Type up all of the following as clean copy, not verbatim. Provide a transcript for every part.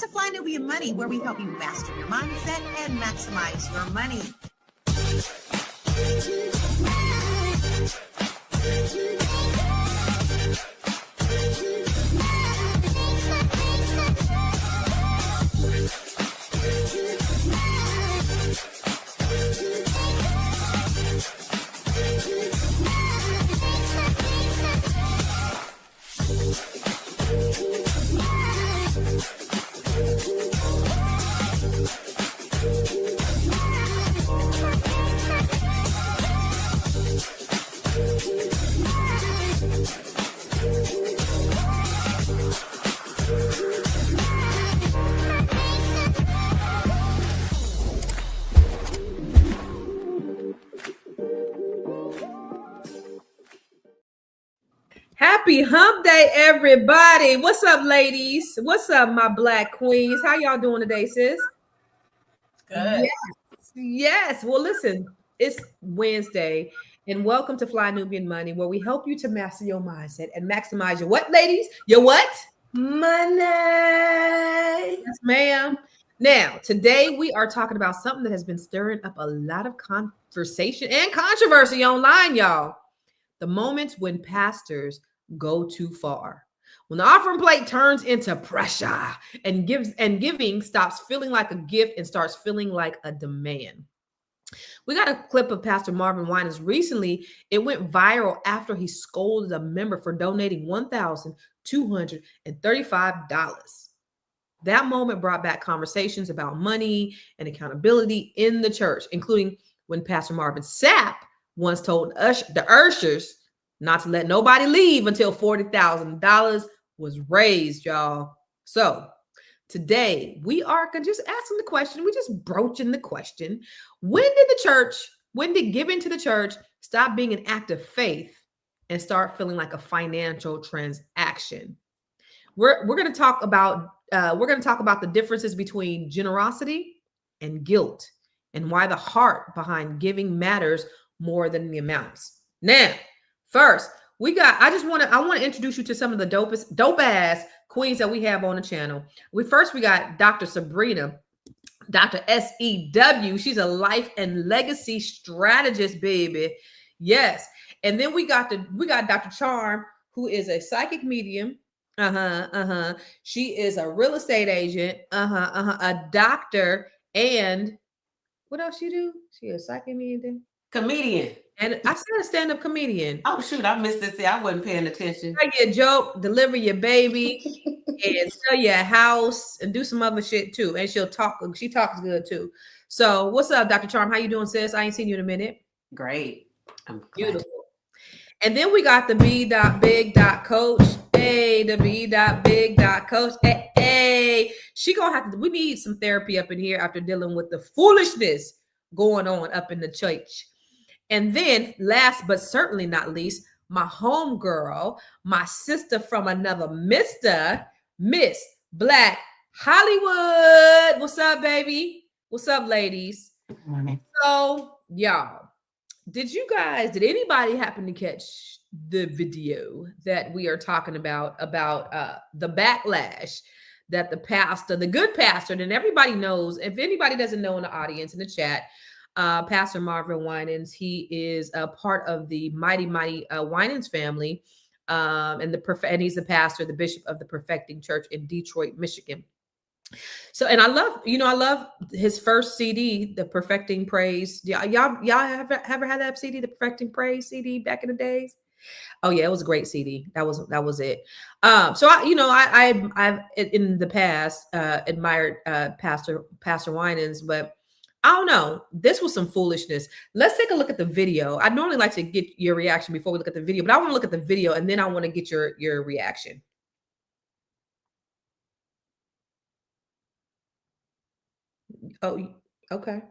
to Fly Nubian Money, where we help you master your mindset and maximize your money. Happy hump day, everybody. What's up, ladies? What's up, my black queens? How y'all doing today, sis? Good. Yes. Well, listen, it's Wednesday, and welcome to Fly Nubian Money, where we help you to master your mindset and maximize your what, ladies? Your what? Money. Yes, ma'am. Now, today we are talking about something that has been stirring up a lot of conversation and controversy online, y'all. The moments when pastors go too far. When the offering plate turns into pressure and giving stops feeling like a gift and starts feeling like a demand. We got a clip of Pastor Marvin Winans recently. It went viral after he scolded a member for donating $1,235. That moment brought back conversations about money and accountability in the church, including when Pastor Marvin Sapp once told the ushers not to let nobody leave until $40,000 was raised, y'all. So today we are just asking the question, we just broaching the question, when did giving to the church stop being an act of faith and start feeling like a financial transaction? We're going to talk about the differences between generosity and guilt and why the heart behind giving matters more than the amounts. Now, first, I want to introduce you to some of the dope ass queens that we have on the channel. We got Dr. Sabrina, Dr. SEW. She's a life and legacy strategist, baby. Yes. And then we got Dr. Charm, who is a psychic medium. She is a real estate agent. A doctor, and what else you do? She a psychic medium? Comedian. And I said a stand-up comedian. Oh, shoot, I missed this. I wasn't paying attention. Tell you a joke, deliver your baby, and sell you a house, and do some other shit too. And she talks good too. So what's up, Dr. Charm? How you doing, sis? I ain't seen you in a minute. Great. I'm beautiful. And then we got the B.Big.Coach. Hey, the B.Big.Coach. Hey. We need some therapy up in here after dealing with the foolishness going on up in the church. And then last but certainly not least, my homegirl, my sister from another Miss Black Hollywood. What's up, baby? What's up, ladies? Good morning. So, y'all, did anybody happen to catch the video that we are talking about the backlash that the good pastor, and everybody knows, if anybody doesn't know in the audience, in the chat, Pastor Marvin Winans, he is a part of the mighty Winans family, and he's the pastor, the bishop of the Perfecting Church in Detroit, Michigan. So, and I love his first CD, the Perfecting Praise. Y'all ever had that CD, the Perfecting Praise CD back in the days? Oh yeah, it was a great CD. That was it. So I've in the past admired Pastor Winans, but I don't know. This was some foolishness. Let's take a look at the video. I normally like to get your reaction before we look at the video, but I want to look at the video and then I want to get your reaction. Oh, okay.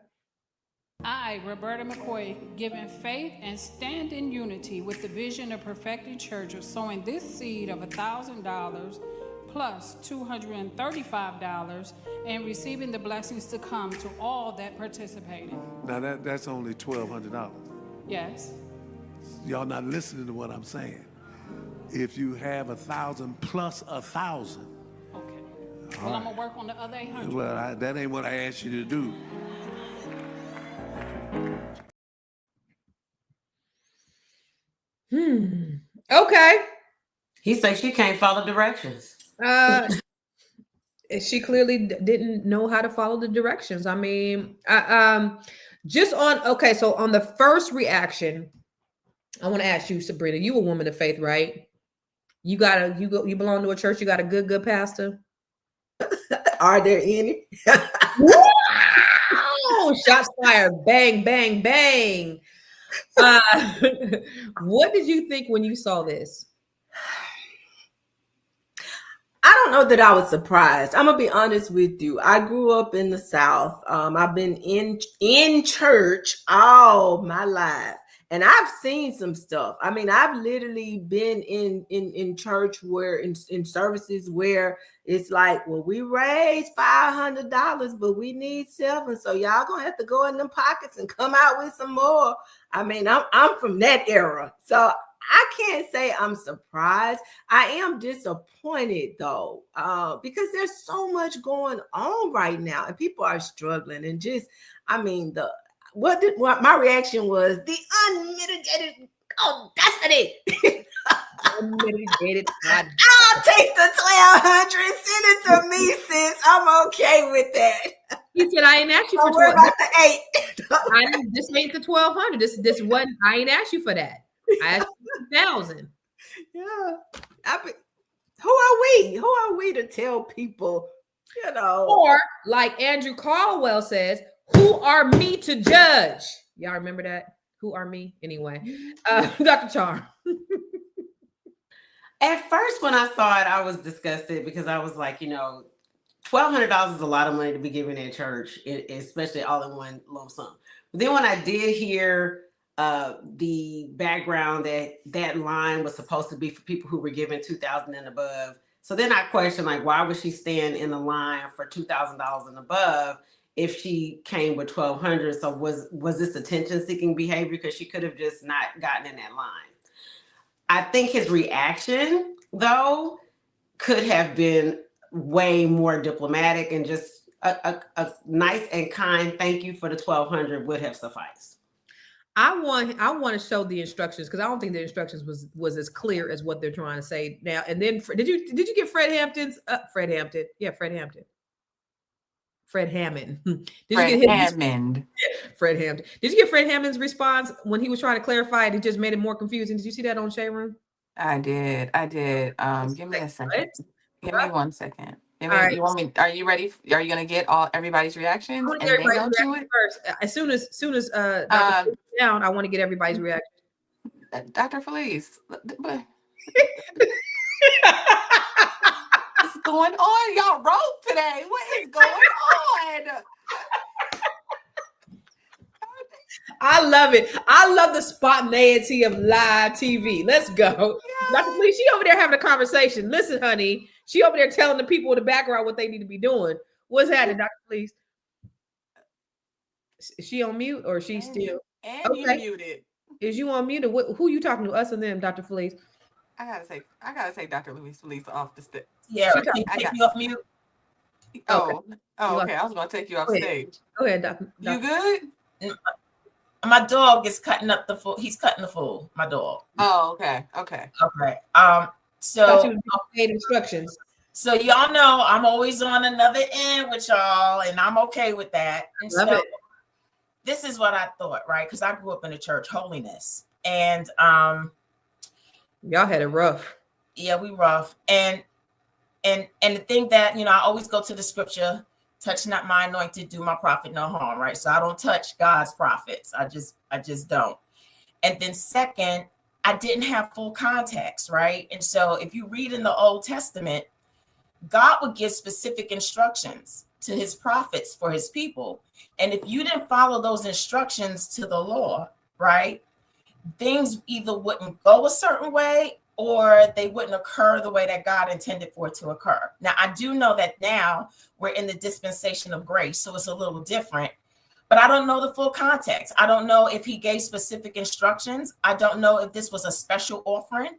I, Roberta McCoy, given faith and stand in unity with the vision of Perfecting Church of sowing this seed of $1,000 plus $235 and receiving the blessings to come to all that participated. Now that's only $1,200. Yes. Y'all not listening to what I'm saying. If you have 1,000 plus 1,000, Okay. Well, I'm gonna work on the other 800. Well, that ain't what I asked you to do. Okay. He said she can't follow directions. She clearly didn't know how to follow the directions. I mean, just on so on the first reaction, I want to ask you, Sabrina, you a woman of faith, right? You belong to a church, you got a good pastor? Are there any? Wow! Shots fired. Bang, bang, bang. What did you think when you saw this? I don't know that I was surprised. I'm gonna be honest with you. I grew up in the South. I've been in church all my life, and I've seen some stuff. I mean, I've literally been in church where in services where it's like, well, we raised $500, but we need $7, so y'all gonna have to go in them pockets and come out with some more. I mean, I'm from that era, so I can't say I'm surprised. I am disappointed though, because there's so much going on right now, and people are struggling. And just, I mean, what my reaction was the unmitigated audacity. Unmitigated. I'll take the 1,200. Send it to me, sis. I'm okay with that. He said, "I ain't asked you for 12. About the 8. This ain't the 1,200. This wasn't. I ain't asked you for that. I asked you 2,000. Yeah. Who are we? Who are we to tell people, you know? Or like Andrew Caldwell says, who are me to judge? Y'all remember that? Who are me? Anyway, Dr. Charm. At first, when I saw it, I was disgusted because I was like, $1,200 is a lot of money to be given at church, especially all in one lump sum. But then when I did hear the background that line was supposed to be for people who were given $2,000 and above. So then I questioned, like, why would she stand in the line for $2,000 and above if she came with $1,200? So was this attention-seeking behavior? Because she could have just not gotten in that line. I think his reaction, though, could have been way more diplomatic, and just a nice and kind thank you for the $1,200 would have sufficed. I want to show the instructions, because I don't think the instructions was as clear as what they're trying to say now. And then did you get Fred Hampton? Fred Hampton. Fred Hampton. Fred Hammond. Fred Hampton. Did you get Fred Hammond's response when he was trying to clarify it? He just made it more confusing. Did you see that on Shade Room? I did. Give me a second. Give me 1 second. Right. You want me? Are you ready? Are you gonna get everybody's reactions and then go to it first? As soon as Dr. down, I want to get everybody's reaction. Dr. Felice, what's going on? Y'all wrote today. What is going on? I love it. I love the spontaneity of live TV. Let's go. Yeah. Dr. Felice, she over there having a conversation. Listen, honey, she over there telling the people in the background what they need to be doing. What's happening, Dr. Felice? Is she on mute or is she still? And okay. You muted. Is you on mute? Who you talking to? Us and them, Dr. Felice? I gotta say Dr. Felice off the stage. Yeah, can you take me off mute? Oh, okay. I was gonna take you off stage. Go ahead, Doctor. You good? My dog is cutting up the food. He's cutting the food. My dog. Oh, okay. Okay. So paid instructions. So y'all know I'm always on another end with y'all, and I'm okay with that. And Love it. This is what I thought, right? Because I grew up in the church, holiness, and y'all had it rough. Yeah, we rough, and the thing that I always go to the scripture. Touch not my anointed, do my prophet no harm, right? So I don't touch God's prophets. I just don't. And then second, I didn't have full context, right? And so if you read in the Old Testament, God would give specific instructions to his prophets for his people. And if you didn't follow those instructions to the law, right, things either wouldn't go a certain way or they wouldn't occur the way that God intended for it to occur. Now, I do know that now we're in the dispensation of grace, so it's a little different, but I don't know the full context. I don't know if he gave specific instructions. I don't know if this was a special offering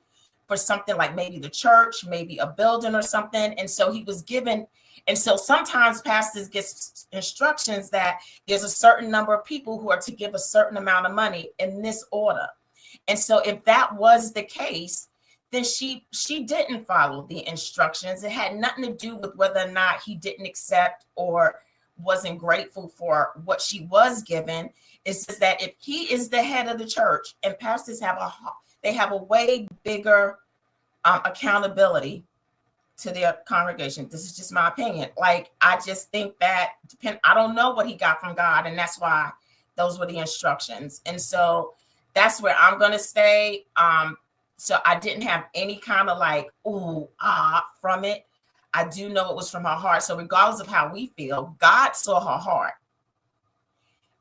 for something like maybe the church, maybe a building or something. And so he was given, and so sometimes pastors get instructions that there's a certain number of people who are to give a certain amount of money in this order. And so if that was the case, then she didn't follow the instructions. It had nothing to do with whether or not he didn't accept or wasn't grateful for what she was given. It's just that if he is the head of the church, and pastors have a way bigger accountability to their congregation. This is just my opinion. Like, I just think that I don't know what he got from God, and that's why those were the instructions. And so that's where I'm going to stay. So I didn't have any kind of like, ooh, from it. I do know it was from her heart. So regardless of how we feel, God saw her heart.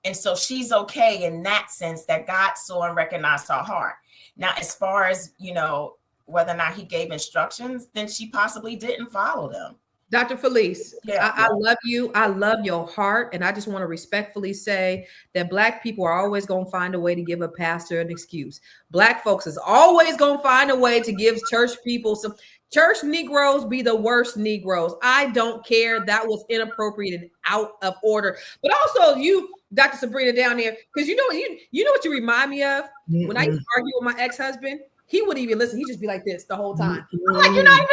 And so she's okay in that sense, that God saw and recognized her heart. Now, as far as, you know, whether or not he gave instructions, then she possibly didn't follow them. Dr. Felice, I love you. I love your heart. And I just want to respectfully say that Black people are always going to find a way to give a pastor an excuse. Black folks is always going to find a way to give church people some. Church Negroes be the worst Negroes. I don't care. That was inappropriate and out of order. But also you, Dr. Sabrina, down there, because you know what you remind me of? When I used to argue with my ex-husband, he wouldn't even listen. He'd just be like this the whole time. I'm like, you're not even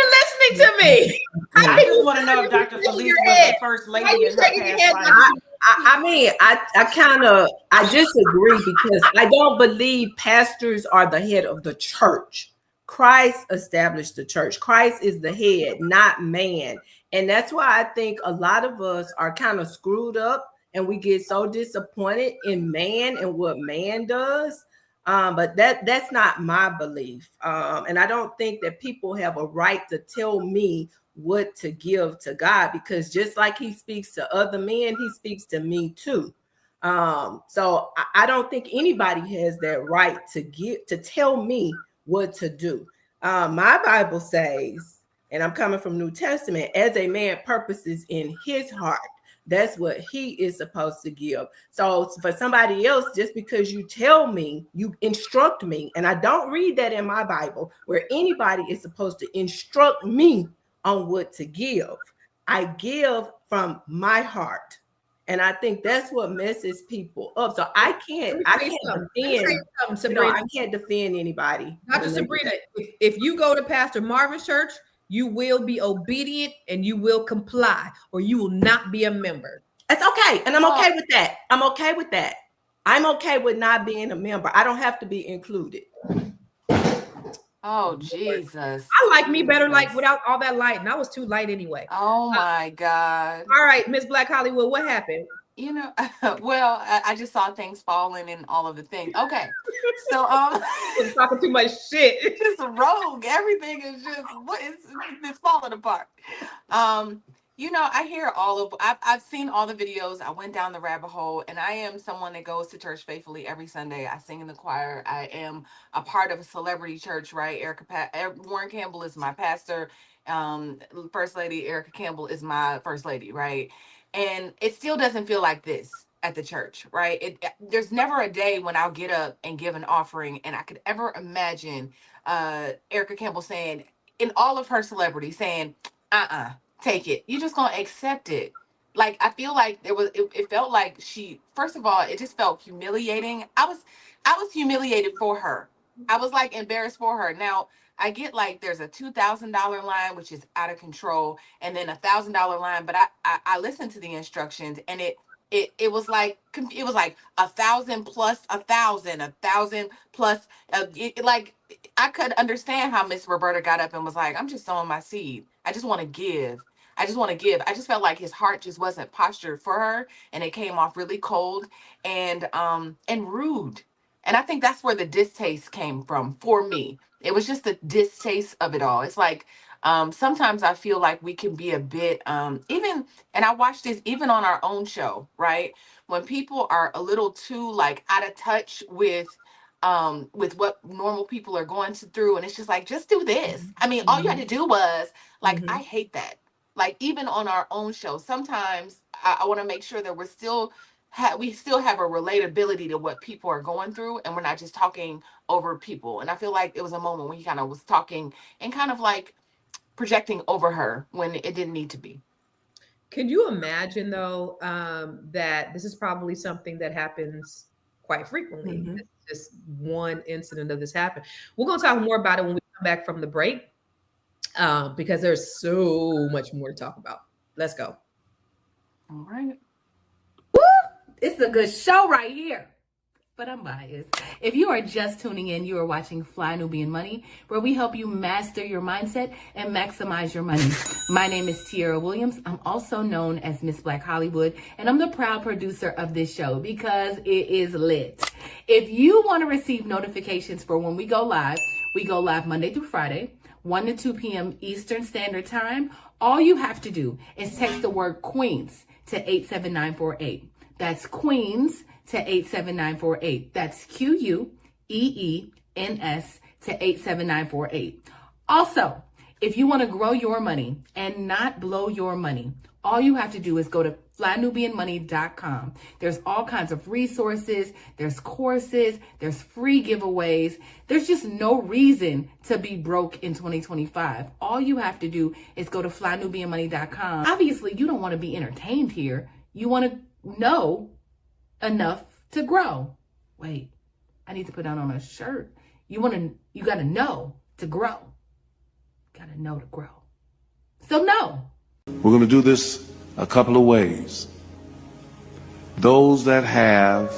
listening to me. I just want to know if Dr. Felice was the first lady in her past life. I mean, I disagree, because I don't believe pastors are the head of the church. Christ established the church. Christ is the head, not man. And that's why I think a lot of us are kind of screwed up, and we get so disappointed in man and what man does. But that's not my belief. And I don't think that people have a right to tell me what to give to God, because just like he speaks to other men, he speaks to me too. So I don't think anybody has that right to tell me what to do. My Bible says, and I'm coming from New Testament, as a man purposes in his heart, that's what he is supposed to give. So for somebody else, just because you tell me, you instruct me, and I don't read that in my Bible where anybody is supposed to instruct me on what to give. I give from my heart. And I think that's what messes people up. So I can't defend anybody. Dr. Sabrina, if you go to Pastor Marvin's church, you will be obedient and you will comply, or you will not be a member. That's okay. And I'm okay with that. I'm okay with that. I'm okay with not being a member. I don't have to be included. Oh, Jesus. I like me better like without all that light, and I was too light anyway. Oh my God. All right, Miss Black Hollywood, what happened? You know, well, I just saw things falling and all of the things. Okay. So talking too much shit. Just rogue. Everything is just it's falling apart. You know, I hear I've seen all the videos. I went down the rabbit hole, and I am someone that goes to church faithfully every Sunday. I sing in the choir. I am a part of a celebrity church, right? Warren Campbell is my pastor. First Lady Erica Campbell is my first lady, right? And it still doesn't feel like this at the church, right? There's never a day when I'll get up and give an offering, and I could ever imagine Erica Campbell saying, in all of her celebrity, saying, take it. You're just gonna accept it. Like, I feel like it felt like she, first of all, it just felt humiliating. I was humiliated for her. I was like embarrassed for her. Now, I get like there's a $2,000 line, which is out of control, and then $1,000 line. But I listened to the instructions, and it was like 1,000 plus 1,000, 1,000 plus. Like, I could understand how Miss Roberta got up and was like, I'm just sowing my seed. I just want to give. I just felt like his heart just wasn't postured for her, and it came off really cold and rude. And I think that's where the distaste came from for me. It was just the distaste of it all. It's like sometimes I feel like we can be a bit even, and I watch this even on our own show, right? When people are a little too like out of touch with what normal people are going through, and it's just like, just do this. I mean, all you had to do was like, I hate that. Like, even on our own show, sometimes I want to make sure that we're still we still have a relatability to what people are going through, and we're not just talking over people. And I feel like it was a moment when he kind of was talking and kind of like projecting over her when it didn't need to be. Can you imagine though, that this is probably something that happens quite frequently? Mhm. Just one incident of this happened. We're going to talk more about it when we come back from the break, because there's so much more to talk about. Let's go. All right. It's a good show right here. But I'm biased. If you are just tuning in, you are watching Fly Nubian Money, where we help you master your mindset and maximize your money. My name is Tiara Williams. I'm also known as Miss Black Hollywood, and I'm the proud producer of this show because it is lit. If you want to receive notifications for when we go live Monday through Friday, 1 to 2 p.m. Eastern Standard Time. All you have to do is text the word Queens to 87948. That's Queens to 87948. That's QUEENS to 87948. Also, if you want to grow your money and not blow your money, all you have to do is go to flynubianmoney.com. There's all kinds of resources, there's courses, there's free giveaways. There's just no reason to be broke in 2025. All you have to do is go to flynubianmoney.com. Obviously, you don't want to be entertained here. You want to know enough to grow. Wait, I need to put that on a shirt. You got to know to grow. Got to know to grow. So no. We're going to do this a couple of ways. Those that have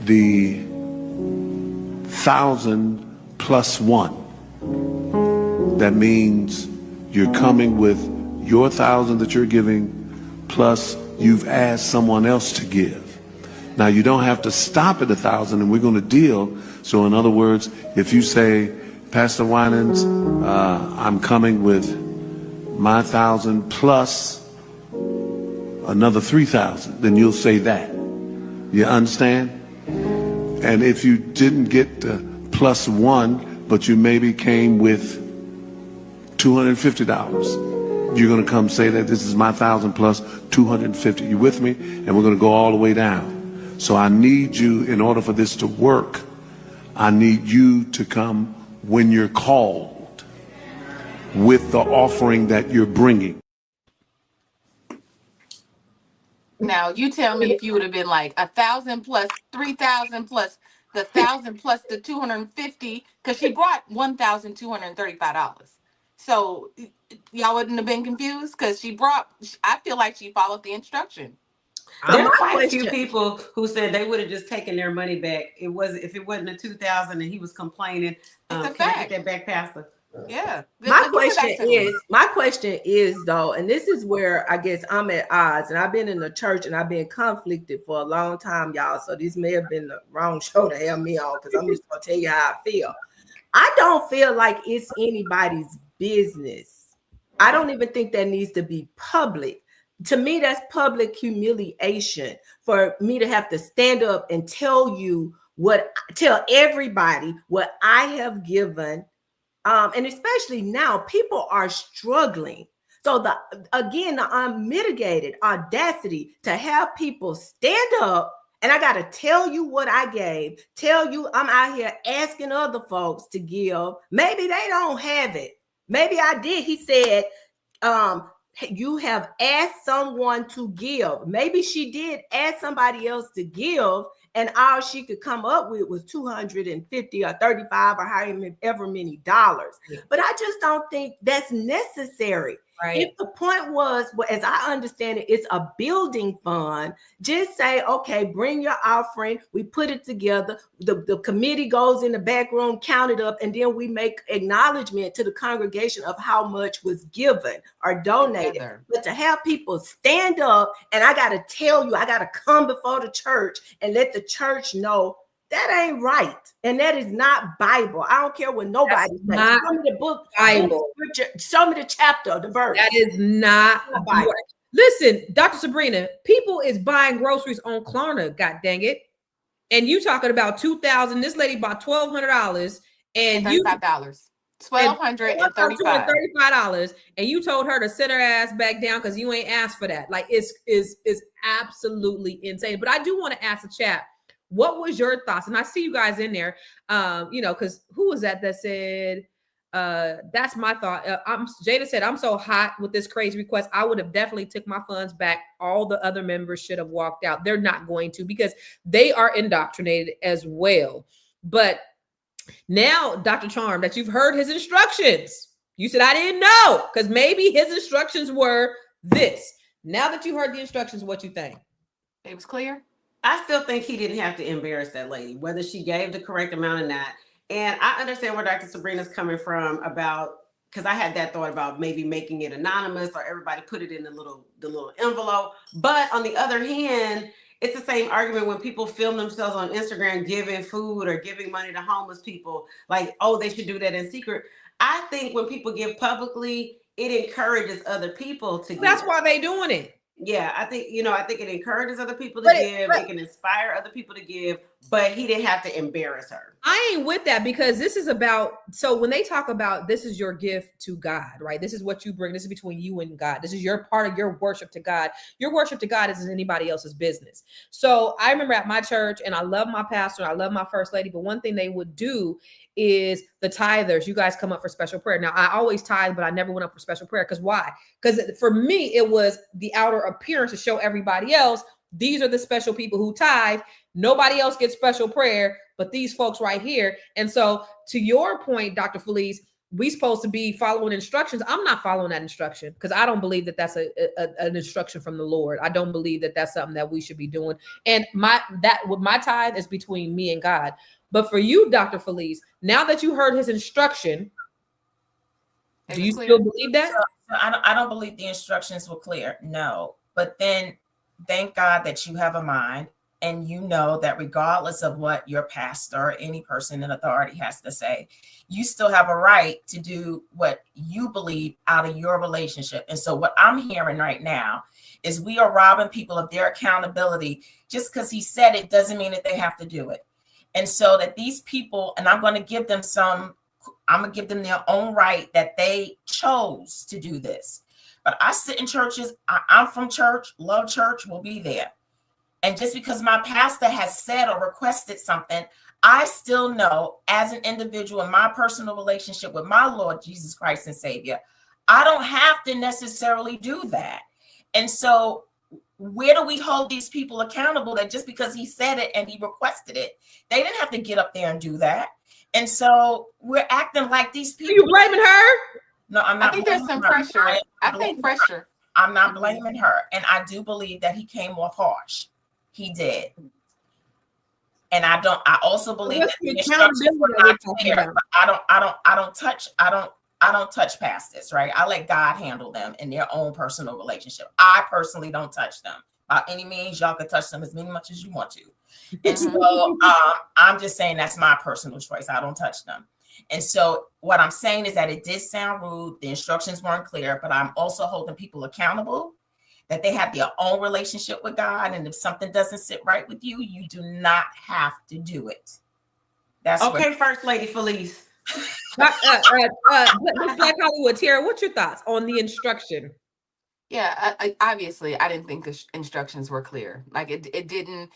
the 1,000 plus 1, that means you're coming with your 1,000 that you're giving, plus you've asked someone else to give. Now, you don't have to stop at 1,000, and we're going to deal. So in other words, if you say, Pastor Winans, I'm coming with my 1,000 plus another 3,000, then you'll say that. You understand? And if you didn't get the plus 1, but you maybe came with $250, you're going to come say that this is my 1,000 plus 250. You with me? And we're going to go all the way down. So I need you, in order for this to work, I need you to come when you're called with the offering that you're bringing. Now you tell me if you would have been like 1,000 plus 3,000 plus the 1,000 plus the 250, because she brought $1,235. So y'all wouldn't have been confused because I feel like she followed the instruction. There My are quite a few question- people who said they would have just taken their money back. If it wasn't a 2,000 and he was complaining. It's a can fact. I get that back, Pastor? Yeah. My question is though, and this is where I guess I'm at odds, and I've been in the church and I've been conflicted for a long time, y'all. So this may have been the wrong show to have me on, because I'm just gonna tell you how I feel. I don't feel like it's anybody's business. I don't even think that needs to be public. To me, that's public humiliation for me to have to stand up and tell everybody what I have given. And especially now, people are struggling. So the unmitigated audacity to have people stand up, and I got to tell you what I gave, tell you I'm out here asking other folks to give. Maybe they don't have it. Maybe I did. He said, you have asked someone to give. Maybe she did ask somebody else to give, and all she could come up with was $250 or $35 or however many dollars. But I just don't think that's necessary. Right. If the point was, well, as I understand it, it's a building fund, just say, okay, bring your offering. We put it together. The committee goes in the back room, count it up, and then we make acknowledgement to the congregation of how much was given or donated. Together. But to have people stand up, and I got to tell you, I got to come before the church and let the church know that ain't right. And that is not Bible. I don't care what nobody says. Show me the book, Bible. Show me the chapter, the verse. That is not Bible. Listen, Dr. Sabrina, people is buying groceries on Klarna, god dang it. And you talking about $2,000. This lady bought $1,200 and $35. $1,235. And you told her to sit her ass back down because you ain't asked for that. Like it's absolutely insane. But I do want to ask the chat, what was your thoughts? And I see you guys in there, because who was that said, that's my thought. Jada said, I'm so hot with this crazy request. I would have definitely took my funds back. All the other members should have walked out. They're not going to because they are indoctrinated as well. But now, Dr. Charm, that you've heard his instructions, you said, I didn't know, because maybe his instructions were this. Now that you heard the instructions, what you think? It was clear. I still think he didn't have to embarrass that lady, whether she gave the correct amount or not. And I understand where Dr. Sabrina's coming from about, because I had that thought about maybe making it anonymous or everybody put it in the little envelope. But on the other hand, it's the same argument when people film themselves on Instagram giving food or giving money to homeless people, like, oh, they should do that in secret. I think when people give publicly, it encourages other people to give. That's why they doing it. Yeah, I think it encourages other people to give. It can inspire other people to give, but he didn't have to embarrass her. I ain't with that because this is about, so when they talk about this is your gift to God, right? This is what you bring. This is between you and God. This is your part of your worship to God. Your worship to God isn't anybody else's business. So I remember at my church, and I love my pastor, I love my first lady, but one thing they would do is the tithers. You guys come up for special prayer. Now, I always tithe, but I never went up for special prayer. Because why? Because for me, it was the outer appearance to show everybody else, these are the special people who tithe. Nobody else gets special prayer, but these folks right here. And so to your point, Dr. Felice, we supposed to be following instructions. I'm not following that instruction because I don't believe that that's an instruction from the Lord. I don't believe that that's something that we should be doing. And my tithe is between me and God. But for you, Dr. Felice, now that you heard his instruction, do you still believe that? So I don't believe the instructions were clear. No. But then thank God that you have a mind and you know that regardless of what your pastor or any person in authority has to say, you still have a right to do what you believe out of your relationship. And so what I'm hearing right now is we are robbing people of their accountability. Just because he said it doesn't mean that they have to do it. And so that these people, and I'm going to give them their own right that they chose to do this. But I sit in churches, I'm from church, love church, will be there. And just because my pastor has said or requested something, I still know as an individual in my personal relationship with my Lord Jesus Christ and Savior, I don't have to necessarily do that. And so where do we hold these people accountable that just because he said it and he requested it, they didn't have to get up there and do that? And so we're acting like these people. Are you blaming her? No, I'm not. I think there's some pressure. I think pressure. I'm not blaming her. And I do believe that he came off harsh. He did. And I also believe that the instructions were not clear, but I don't touch pastors, right? I let God handle them in their own personal relationship. I personally don't touch them. By any means, y'all can touch them as much as you want to. And so I'm just saying that's my personal choice. I don't touch them. And so what I'm saying is that it did sound rude. The instructions weren't clear, but I'm also holding people accountable that they have their own relationship with God. And if something doesn't sit right with you, you do not have to do it. That's okay. First Lady Felice. Black Hollywood, Tara, what's your thoughts on the instruction? Yeah, obviously, I didn't think the instructions were clear. Like it didn't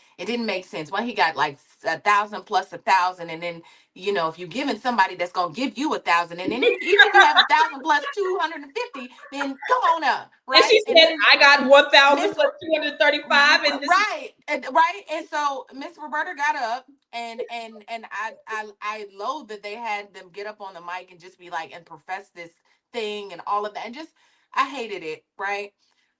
make sense. When he got like 1,000 plus 1,000, and then if you're giving somebody that's gonna give you 1,000, and then even if you have 1,000 plus 250, then come on up, right? And she said, "I got 1,000 plus 235," and right. And so Miss Roberta got up, and I loathe that they had them get up on the mic and just be like and profess this thing and all of that, and just. I hated it, right?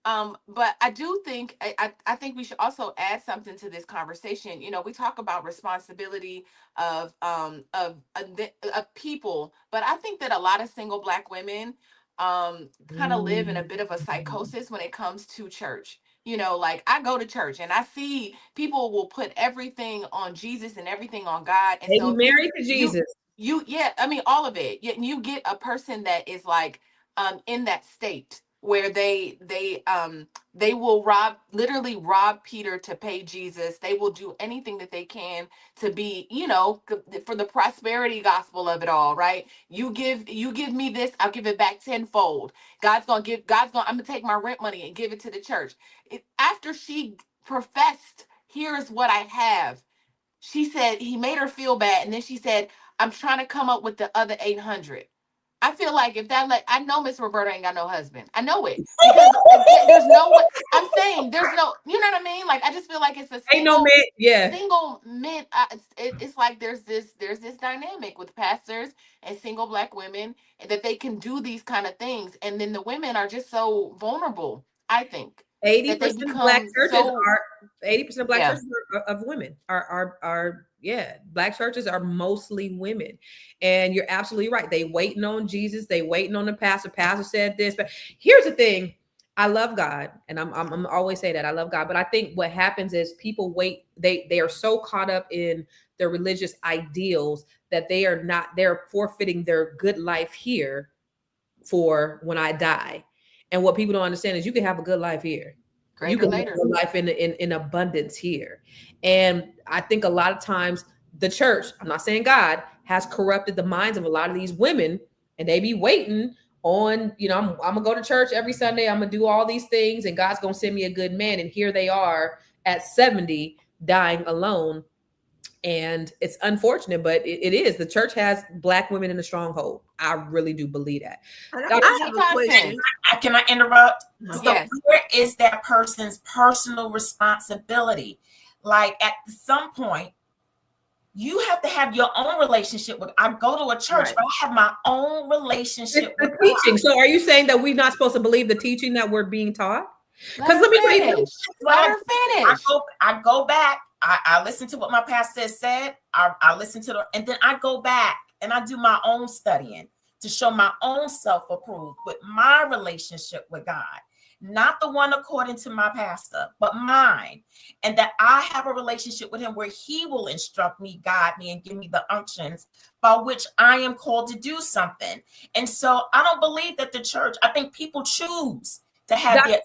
But I do think I think we should also add something to this conversation. We talk about responsibility of people, but I think that a lot of single Black women kind of live in a bit of a psychosis when it comes to church. Like I go to church and I see people will put everything on Jesus and everything on God, and they so be married to Jesus. I mean all of it. You get a person that is like in that state, where they will literally rob Peter to pay Jesus. They will do anything that they can to be, for the prosperity gospel of it all, right? You give me this, I'll give it back tenfold. I'm gonna take my rent money and give it to the church. After she professed, here's what I have, she said he made her feel bad, and then she said, I'm trying to come up with the other 800. I feel like if that, like, I know Miss Roberta ain't got no husband. I know it, because there's no way. I'm saying there's no, you know what I mean? Like, I just feel like it's a Ain't no man, yeah. single men. It's like there's this dynamic with pastors and single Black women, that they can do these kind of things, and then the women are just so vulnerable. I think 80% of Black churches so, are 80% of Black Yeah. churches are of women. Are yeah, Black churches are mostly women. And you're absolutely right. They waiting on Jesus, they waiting on the pastor. Pastor said this, but here's the thing. I love God, and I'm always say that I love God, but I think what happens is people wait, they are so caught up in their religious ideals that they're forfeiting their good life here for when I die. And what people don't understand is you can have a good life here. You can live a life in abundance here. And I think a lot of times the church, I'm not saying God, has corrupted the minds of a lot of these women, and they be waiting on, I'm gonna go to church every Sunday, I'm gonna do all these things, and God's gonna send me a good man. And here they are at 70 dying alone. And it's unfortunate, but it is. The church has Black women in a stronghold. I really do believe that. I have a question. Can I interrupt? So Yes. where is that person's personal responsibility? Like, at some point, you have to have your own relationship with. I go to a church, Right. but I have my own relationship It's with the teaching. God. So are you saying that we're not supposed to believe the teaching that we're being taught? Because let me finish. Let her finish. I go back. I listen to what my pastor said. I listen to and then I go back and I do my own studying to show my own self-approved with my relationship with God, not the one according to my pastor, but mine. And that I have a relationship with him where he will instruct me, guide me, and give me the unctions by which I am called to do something. And so I don't believe that the church, I think people choose to have their.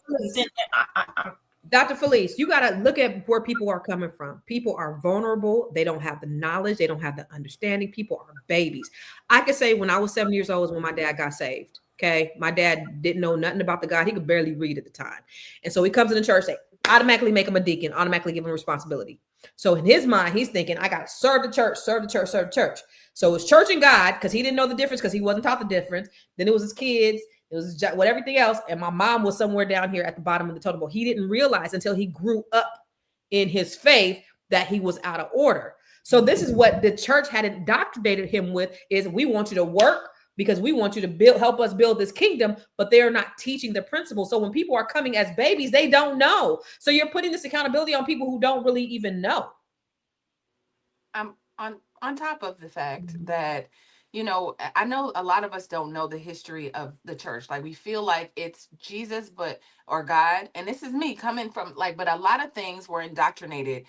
Dr. Felice, you got to look at where people are coming from. People are vulnerable. They don't have the knowledge. They don't have the understanding. People are babies. I could say when I was 7 years old is when my dad got saved. Okay. My dad didn't know nothing about the God. He could barely read at the time. And so he comes in the church, they automatically make him a deacon, automatically give him responsibility. So in his mind, he's thinking, I got to serve the church, serve the church, serve the church. So it's church and God, because he didn't know the difference, because he wasn't taught the difference. Then it was his kids. It was what everything else. And my mom was somewhere down here at the bottom of the totem pole. He didn't realize until he grew up in his faith that he was out of order. So this is what the church had indoctrinated him with, is we want you to work because we want you to help us build this kingdom, but they're not teaching the principles. So when people are coming as babies, they don't know. So you're putting this accountability on people who don't really even know. On top of the fact that, I know a lot of us don't know the history of the church. Like, we feel like it's Jesus, or God. And this is me coming from but a lot of things were indoctrinated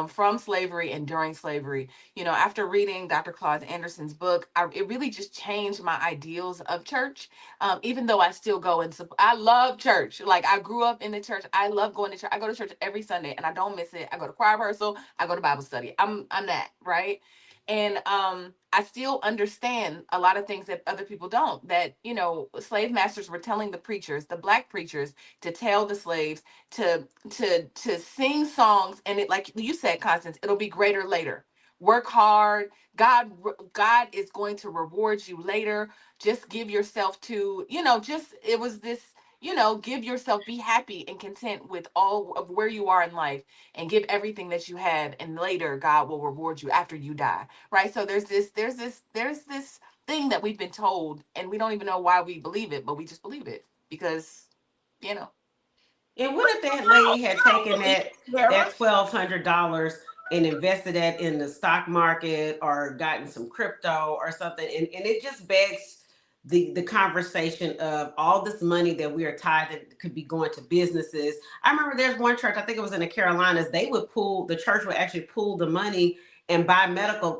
from slavery and during slavery. After reading Dr. Claude Anderson's book, it really just changed my ideals of church. Even though I still go and I love church. Like, I grew up in the church. I love going to church. I go to church every Sunday and I don't miss it. I go to choir rehearsal. I go to Bible study. I'm that, right? And I still understand a lot of things that other people don't, that, slave masters were telling the preachers, the Black preachers, to tell the slaves to sing songs. And it, like you said, Constance, it'll be greater later. Work hard. God is going to reward you later. Just give yourself to, it was this, give yourself, be happy and content with all of where you are in life, and give everything that you have, and later God will reward you after you die. Right. So there's this thing that we've been told, and we don't even know why we believe it, but we just believe it because, And what if that lady had taken that $1,200 and invested that in the stock market or gotten some crypto or something? And it just begs the conversation of all this money that we are tied that could be going to businesses. I remember there's one church, I think it was in the Carolinas, the church would actually pool the money and buy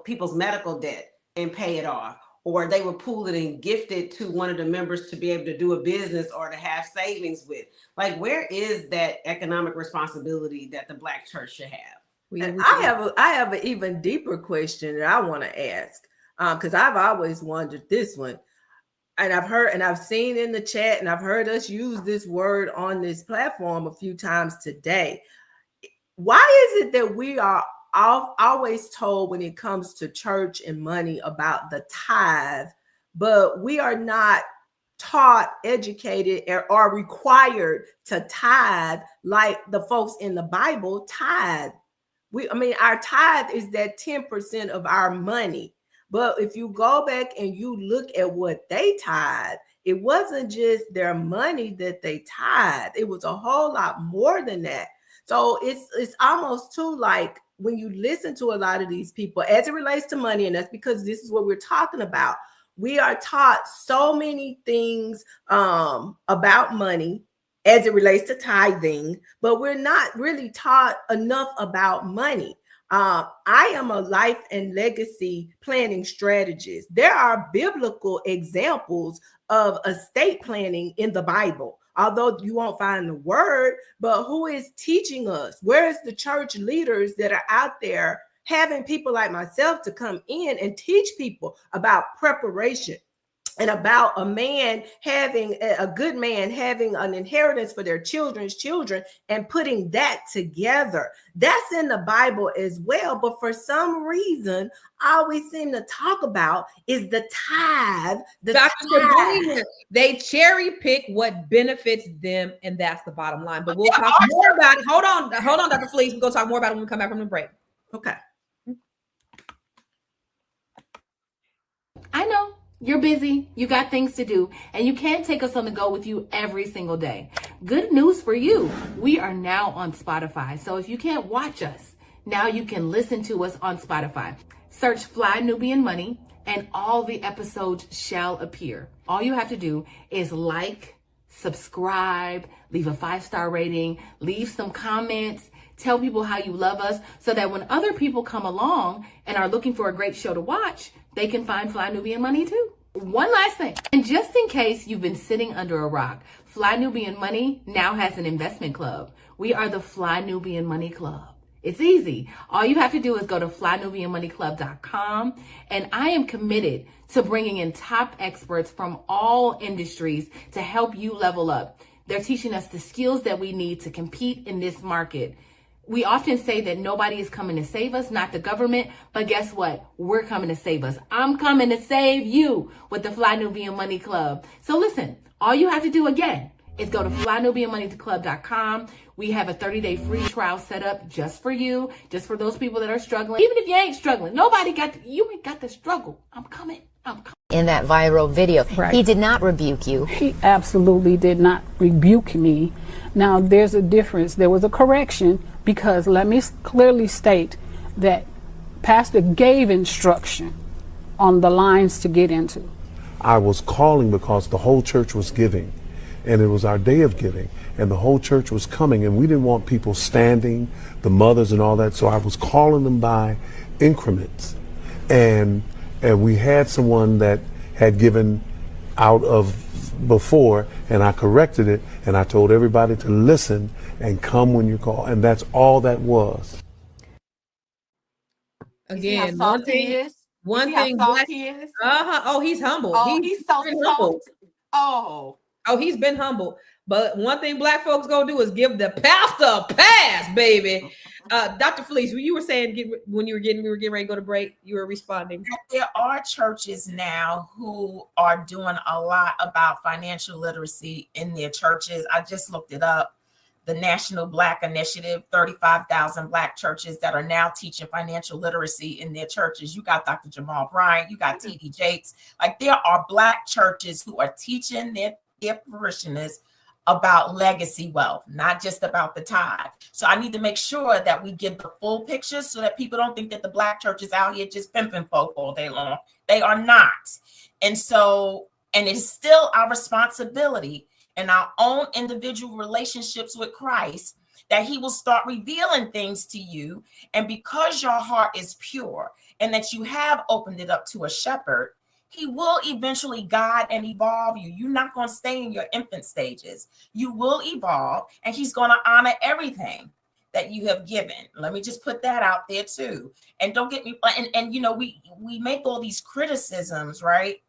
people's medical debt and pay it off. or they would pool it and gift it to one of the members to be able to do a business or to have savings with. Like, where is that economic responsibility that the Black church should have? I have an even deeper question that I want to ask, because I've always wondered this one, and I've seen in the chat, and I've heard us use this word on this platform a few times today. Why is it that we are always told when it comes to church and money about the tithe, but we are not taught, educated, or required to tithe like the folks in the Bible tithe? Our tithe is that 10% of our money. But if you go back and you look at what they tithe, it wasn't just their money that they tithe. It was a whole lot more than that. So it's almost too, like, when you listen to a lot of these people as it relates to money, and that's because this is what we're talking about. We are taught so many things about money as it relates to tithing, but we're not really taught enough about money. I am a life and legacy planning strategist. There are biblical examples of estate planning in the Bible, although you won't find the word. But who is teaching us? Where is the church leaders that are out there having people like myself to come in and teach people about preparation, and about a good man having an inheritance for their children's children and putting that together? That's in the Bible as well. But for some reason, all we seem to talk about is the tithe. They cherry pick what benefits them, and that's the bottom line. But we'll talk more about it. Hold on, Dr. Fleece. We'll go talk more about it when we come back from the break. Okay. I know you're busy, you got things to do, and you can't take us on the go with you every single day. Good news for you. We are now on Spotify. So if you can't watch us, now you can listen to us on Spotify. Search Fly Nubian Money and all the episodes shall appear. All you have to do is like, subscribe, leave a 5-star rating, leave some comments, tell people how you love us, so that when other people come along and are looking for a great show to watch, they can find Fly Nubian Money too. One last thing, and just in case you've been sitting under a rock, Fly Nubian Money now has an investment club. We are the Fly Nubian Money Club. It's easy. All you have to do is go to flynubianmoneyclub.com, and I am committed to bringing in top experts from all industries to help you level up. They're teaching us the skills that we need to compete in this market. We often say that nobody is coming to save us, not the government, but guess what? We're coming to save us. I'm coming to save you with the Fly Nubian Money Club. So listen, all you have to do again is go to flynubianmoneyclub.com. We have a 30-day free trial set up just for you, just for those people that are struggling. Even if you ain't struggling, you ain't got to struggle. I'm coming. In that viral video, Right. He did not rebuke you. He absolutely did not rebuke me. Now, there's a difference. There was a correction, because let me clearly state that Pastor gave instruction on the lines to get into. I was calling because the whole church was giving, and it was our day of giving, and the whole church was coming, and we didn't want people standing, the mothers and all that, so I was calling them by increments. And we had someone that had given out of before, and I corrected it, and I told everybody to listen and come when you call, and that's all that was. Again, one thing Black is. Oh, he's humble. Oh, he's so humble. Oh, he's been humble. But one thing Black folks gonna do is give the pastor a pass, baby. Dr. Felice, you were saying we were getting ready to go to break, you were responding. There are churches now who are doing a lot about financial literacy in their churches. I just looked it up. The National Black Initiative, 35,000 Black churches that are now teaching financial literacy in their churches. You got Dr. Jamal Bryant, you got T.D. Jakes. Like, there are Black churches who are teaching their parishioners about legacy wealth, not just about the tithe. So I need to make sure that we give the full picture so that people don't think that the Black church is out here just pimping folk all day long. They are not. And it's still our responsibility in our own individual relationships with Christ that he will start revealing things to you. And because your heart is pure and that you have opened it up to a shepherd, He will eventually guide and evolve you. You're not going to stay in your infant stages. You will evolve, and he's going to honor everything that you have given. Let me just put that out there too. And don't get me, and you know, we make all these criticisms, right,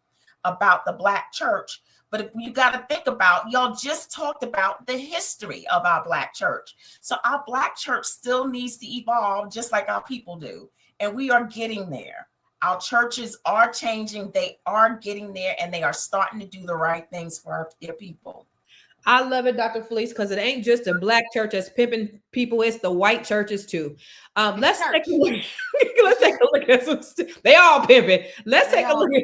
about the Black church. But if you got to think about, y'all just talked about the history of our Black church. So our Black church still needs to evolve just like our people do. And we are getting there. Our churches are changing. They are getting there, and they are starting to do the right things for their people. I love it, Dr. Felice, because it ain't just a Black church that's pimping people; it's the white churches too. Let's take a look. Let's take a look at some. They all pimping. Let's take a look at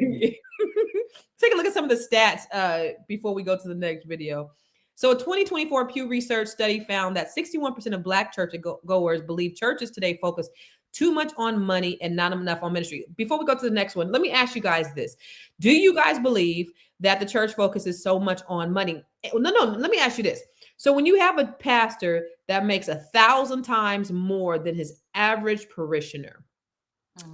take a look at some of the stats before we go to the next video. So, a 2024 Pew Research study found that 61% of Black church goers believe churches today focus too much on money and not enough on ministry. Before we go to the next one, let me ask you guys this. Do you guys believe that the church focuses so much on money? No, let me ask you this. So when you have a pastor that makes 1,000 times more than his average parishioner,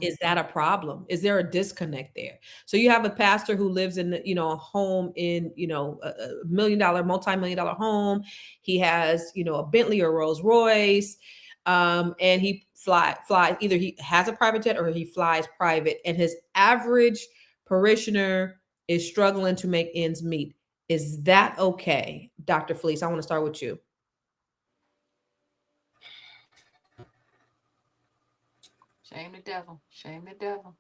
is that a problem? Is there a disconnect there? So you have a pastor who lives in, a home in, a $1 million, multi-million-dollar home. He has, a Bentley or Rolls Royce, and he flies. Either he has a private jet or he flies private, and his average parishioner is struggling to make ends meet. Is that okay? Dr. Felice, I want to start with you. Shame the devil. Shame the devil.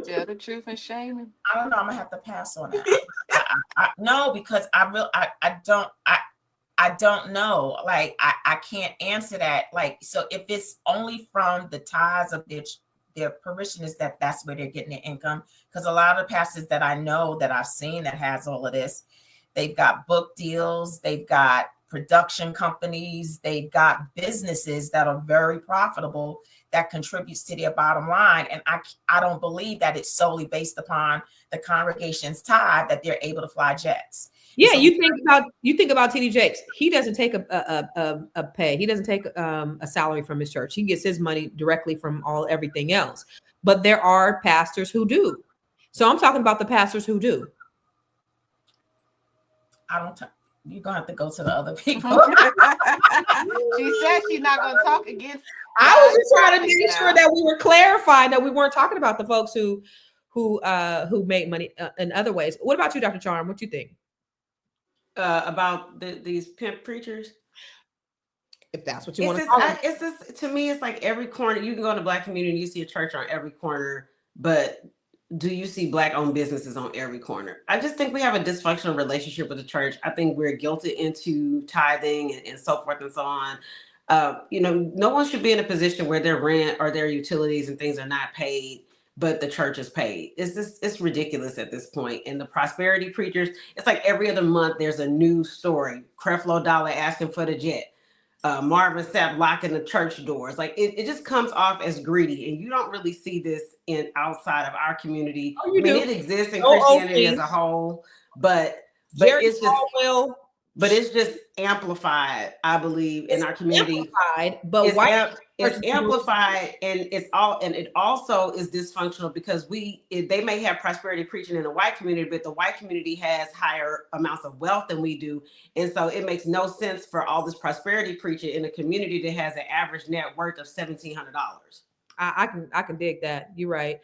Tell the truth and shame him. I don't know. I'm gonna have to pass on that. No, because I don't know. Like I can't answer that. Like, so if it's only from the tithes of their parishioners, that's where they're getting their income. Because a lot of pastors that I know that I've seen that has all of this, they've got book deals, they've got production companies, they've got businesses that are very profitable that contributes to their bottom line. And I don't believe that it's solely based upon the congregation's tithe that they're able to fly jets. Yeah, so you think about TD Jakes. He doesn't take a pay. He doesn't take a salary from his church. He gets his money directly from everything else. But there are pastors who do. So I'm talking about the pastors who do. You're gonna have to go to the other people. She said she's not gonna talk against. I was just trying to make sure that we were clarifying that we weren't talking about the folks who make money in other ways. What about you, Dr. Charm? What do you think? About these pimp preachers? If that's what you want to call it. It's just, to me, it's like every corner. You can go in the Black community and you see a church on every corner, but do you see Black-owned businesses on every corner? I just think we have a dysfunctional relationship with the church. I think we're guilted into tithing and so forth and so on. No one should be in a position where their rent or their utilities and things are not paid, but the church is paid. It's ridiculous at this point. And the prosperity preachers, it's like every other month there's a new story. Creflo Dollar asking for the jet. Marvin Sapp locking the church doors. Like it just comes off as greedy, and you don't really see this outside of our community. Oh, you do. It exists in Christianity as a whole, but it's just but it's just amplified, I believe, in our community. Amplified, but it's amplified, and it also is dysfunctional because they may have prosperity preaching in the white community, but the white community has higher amounts of wealth than we do, and so it makes no sense for all this prosperity preaching in a community that has an average net worth of $1,700. I can dig that. You're right.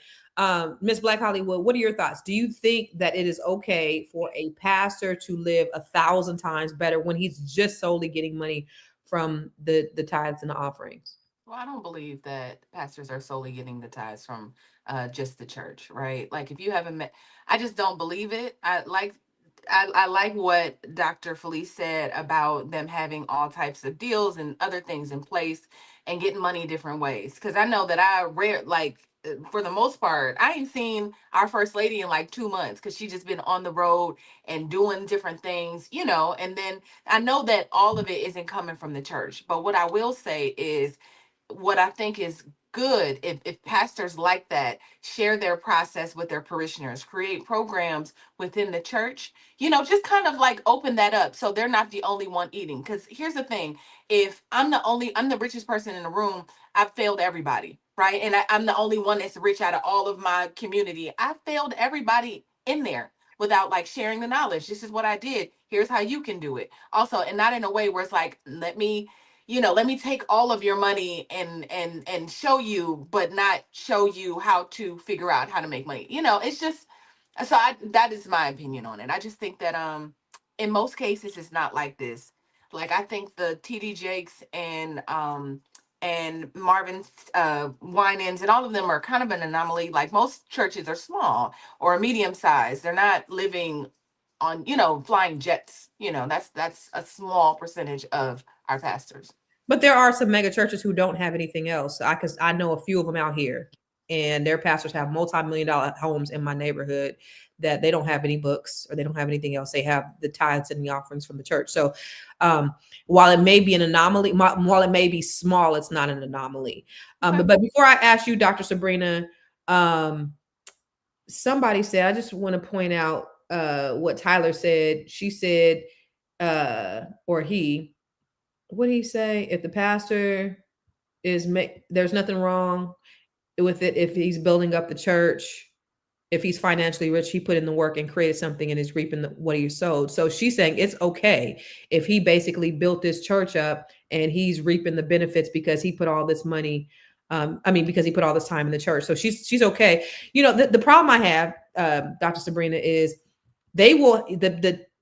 Miss Black Hollywood, what are your thoughts? Do you think that it is okay for a pastor to live 1,000 times better when he's just solely getting money from the tithes and the offerings? Well, I don't believe that pastors are solely getting the tithes from just the church, right? Like if you haven't met, I just don't believe it. I like what Dr. Felice said about them having all types of deals and other things in place and getting money different ways. Because I know that for the most part, I ain't seen our first lady in like 2 months because she just been on the road and doing different things, and then I know that all of it isn't coming from the church. But what I will say is what I think is good if pastors like that share their process with their parishioners, create programs within the church, just kind of like open that up so they're not the only one eating. Because here's the thing, if I'm the richest person in the room, I've failed everybody. right? And I'm the only one that's rich out of all of my community. I failed everybody in there without like sharing the knowledge. This is what I did. Here's how you can do it. Also, and not in a way where it's like, let me take all of your money and show you, but not show you how to figure out how to make money. It's just that is my opinion on it. I just think that in most cases it's not like this. Like I think the TD Jakes and Marvin's Winans and all of them are kind of an anomaly. Like most churches are small or medium sized. They're not living on, flying jets. That's a small percentage of our pastors. But there are some mega churches who don't have anything else. Because I know a few of them out here, and their pastors have multi-million-dollar homes in my neighborhood that they don't have any books or they don't have anything else. They have the tithes and the offerings from the church. So while it may be an anomaly, while it may be small, it's not an anomaly. But before I ask you, Dr. Sabrina, somebody said, I just want to point out what Tyler said. She said, or he, what did he say? If the pastor there's nothing wrong with it if he's building up the church. If he's financially rich, he put in the work and created something and is reaping what he sowed. So she's saying it's okay if he basically built this church up and he's reaping the benefits because he put all this money. Because he put all this time in the church. So she's okay. The problem I have, Dr. Sabrina, is they will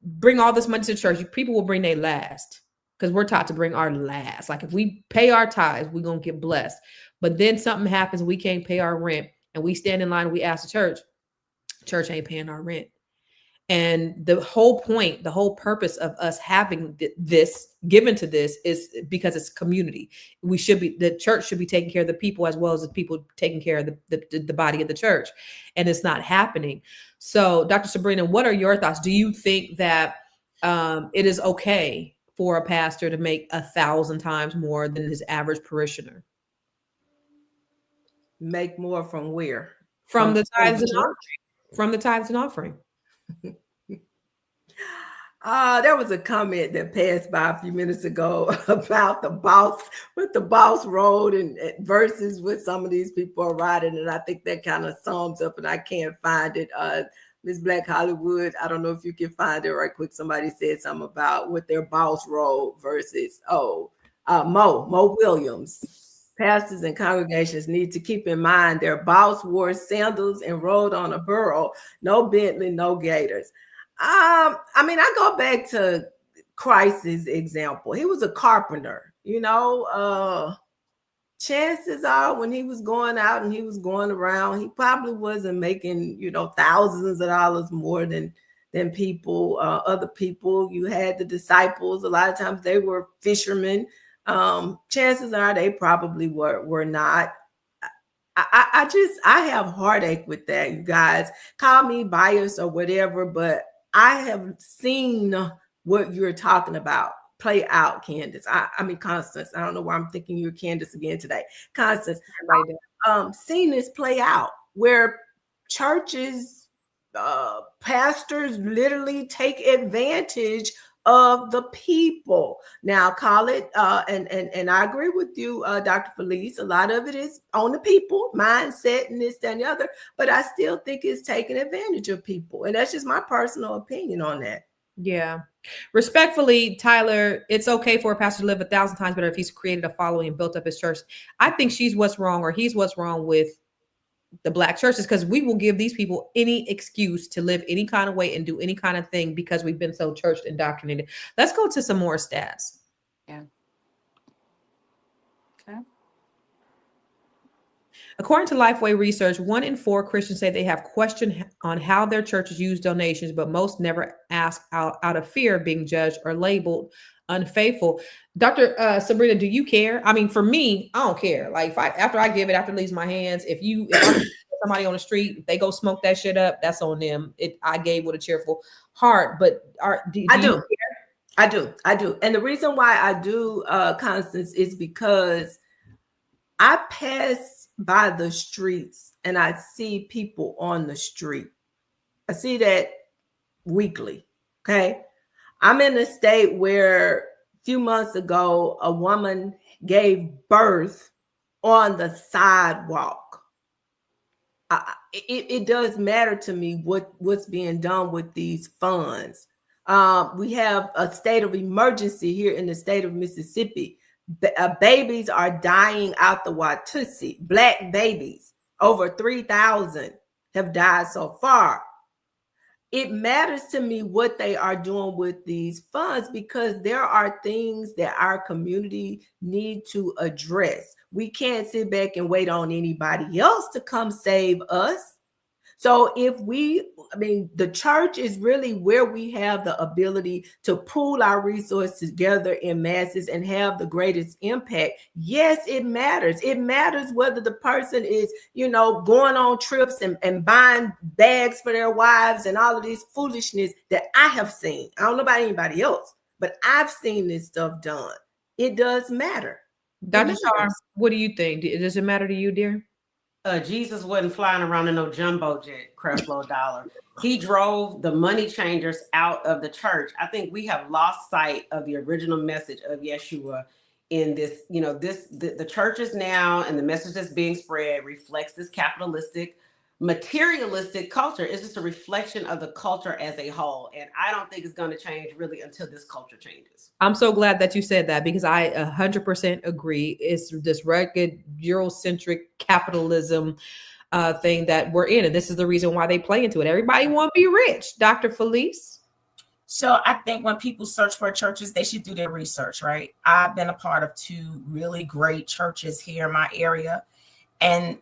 bring all this money to the church. People will bring their last because we're taught to bring our last. Like if we pay our tithes, we're going to get blessed. But then something happens, we can't pay our rent and we stand in line and we ask the church ain't paying our rent. And the whole point, the whole purpose of us having this given to this is because it's community. The church should be taking care of the people as well as the people taking care of the body of the church. And it's not happening. So Dr. Sabrina, what are your thoughts? Do you think that it is okay for a pastor to make 1,000 times more than his average parishioner? Make more from where? From the tithes and offering. From the tithes and offering. There was a comment that passed by a few minutes ago about the boss road and versus what some of these people are riding. And I think that kind of sums up, and I can't find it. Miss Black Hollywood, I don't know if you can find it right quick. Somebody said something about what their boss rode versus, Mo Williams. Pastors and congregations need to keep in mind their boss wore sandals and rode on a burro, no Bentley, no Gators. I go back to Christ's example. He was a carpenter, chances are when he was going out and he was going around, he probably wasn't making, thousands of dollars more than people, other people. You had the disciples. A lot of times they were fishermen. Chances are they probably were not. I have heartache with that, you guys. Call me biased or whatever, but I have seen what you're talking about play out, Candace. Constance. I don't know why I'm thinking you're Candace again today. Constance, seen this play out where churches, pastors literally take advantage of the people. Now call it, and I agree with you, Dr. Felice. A lot of it is on the people, mindset and this, that, and the other, but I still think it's taking advantage of people. And that's just my personal opinion on that. Yeah. Respectfully, Tyler, it's okay for a pastor to live 1,000 times better if he's created a following and built up his church. I think she's what's wrong, or he's what's wrong with the Black churches, because we will give these people any excuse to live any kind of way and do any kind of thing because we've been so church indoctrinated. Let's go to some more stats. Yeah. Okay. According to Lifeway research, 1 in 4 Christians say they have question on how their churches use donations, but most never ask out of fear of being judged or labeled unfaithful. Dr. Sabrina, do you care? For me, I don't care. Like after I give it, after it leaves my hands, if I'm somebody on the street, if they go smoke that shit up, that's on them. I gave with a cheerful heart, but I do. And the reason why I do, Constance, is because I pass by the streets and I see people on the street. I see that weekly. Okay. I'm in a state where a few months ago, a woman gave birth on the sidewalk. It does matter to me what's being done with these funds. We have a state of emergency here in the state of Mississippi. Babies are dying out the Watusi. Black babies, over 3,000 have died so far. It matters to me what they are doing with these funds, because there are things that our community need to address. We can't sit back and wait on anybody else to come save us. So the church is really where we have the ability to pool our resources together in masses and have the greatest impact. Yes, it matters. It matters whether the person is, going on trips and buying bags for their wives and all of this foolishness that I have seen. I don't know about anybody else, but I've seen this stuff done. It does matter. Dr. Shar, what do you think? Does it matter to you, dear? Jesus wasn't flying around in no jumbo jet, Creflo Dollar. He drove the money changers out of the church. I think we have lost sight of the original message of Yeshua in this. The churches now, and the message that's being spread reflects this capitalistic, materialistic culture. It's just a reflection of the culture as a whole. And I don't think it's going to change really until this culture changes. I'm so glad that you said that, because I 100% agree. It's this rugged Eurocentric capitalism thing that we're in. And this is the reason why they play into it. Everybody want to be rich. Dr. Felice? So I think when people search for churches, they should do their research, right? I've been a part of 2 really great churches here in my area. And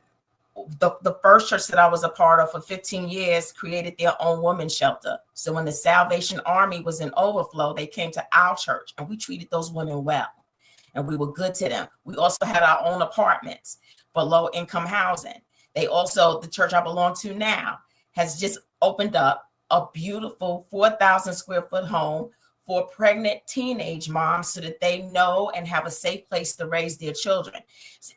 the first church that I was a part of for 15 years created their own women's shelter. So when the Salvation Army was in overflow, they came to our church and we treated those women well. And we were good to them. We also had our own apartments for low income housing. The church I belong to now has just opened up a beautiful 4,000 square foot home for pregnant teenage moms so that they know and have a safe place to raise their children.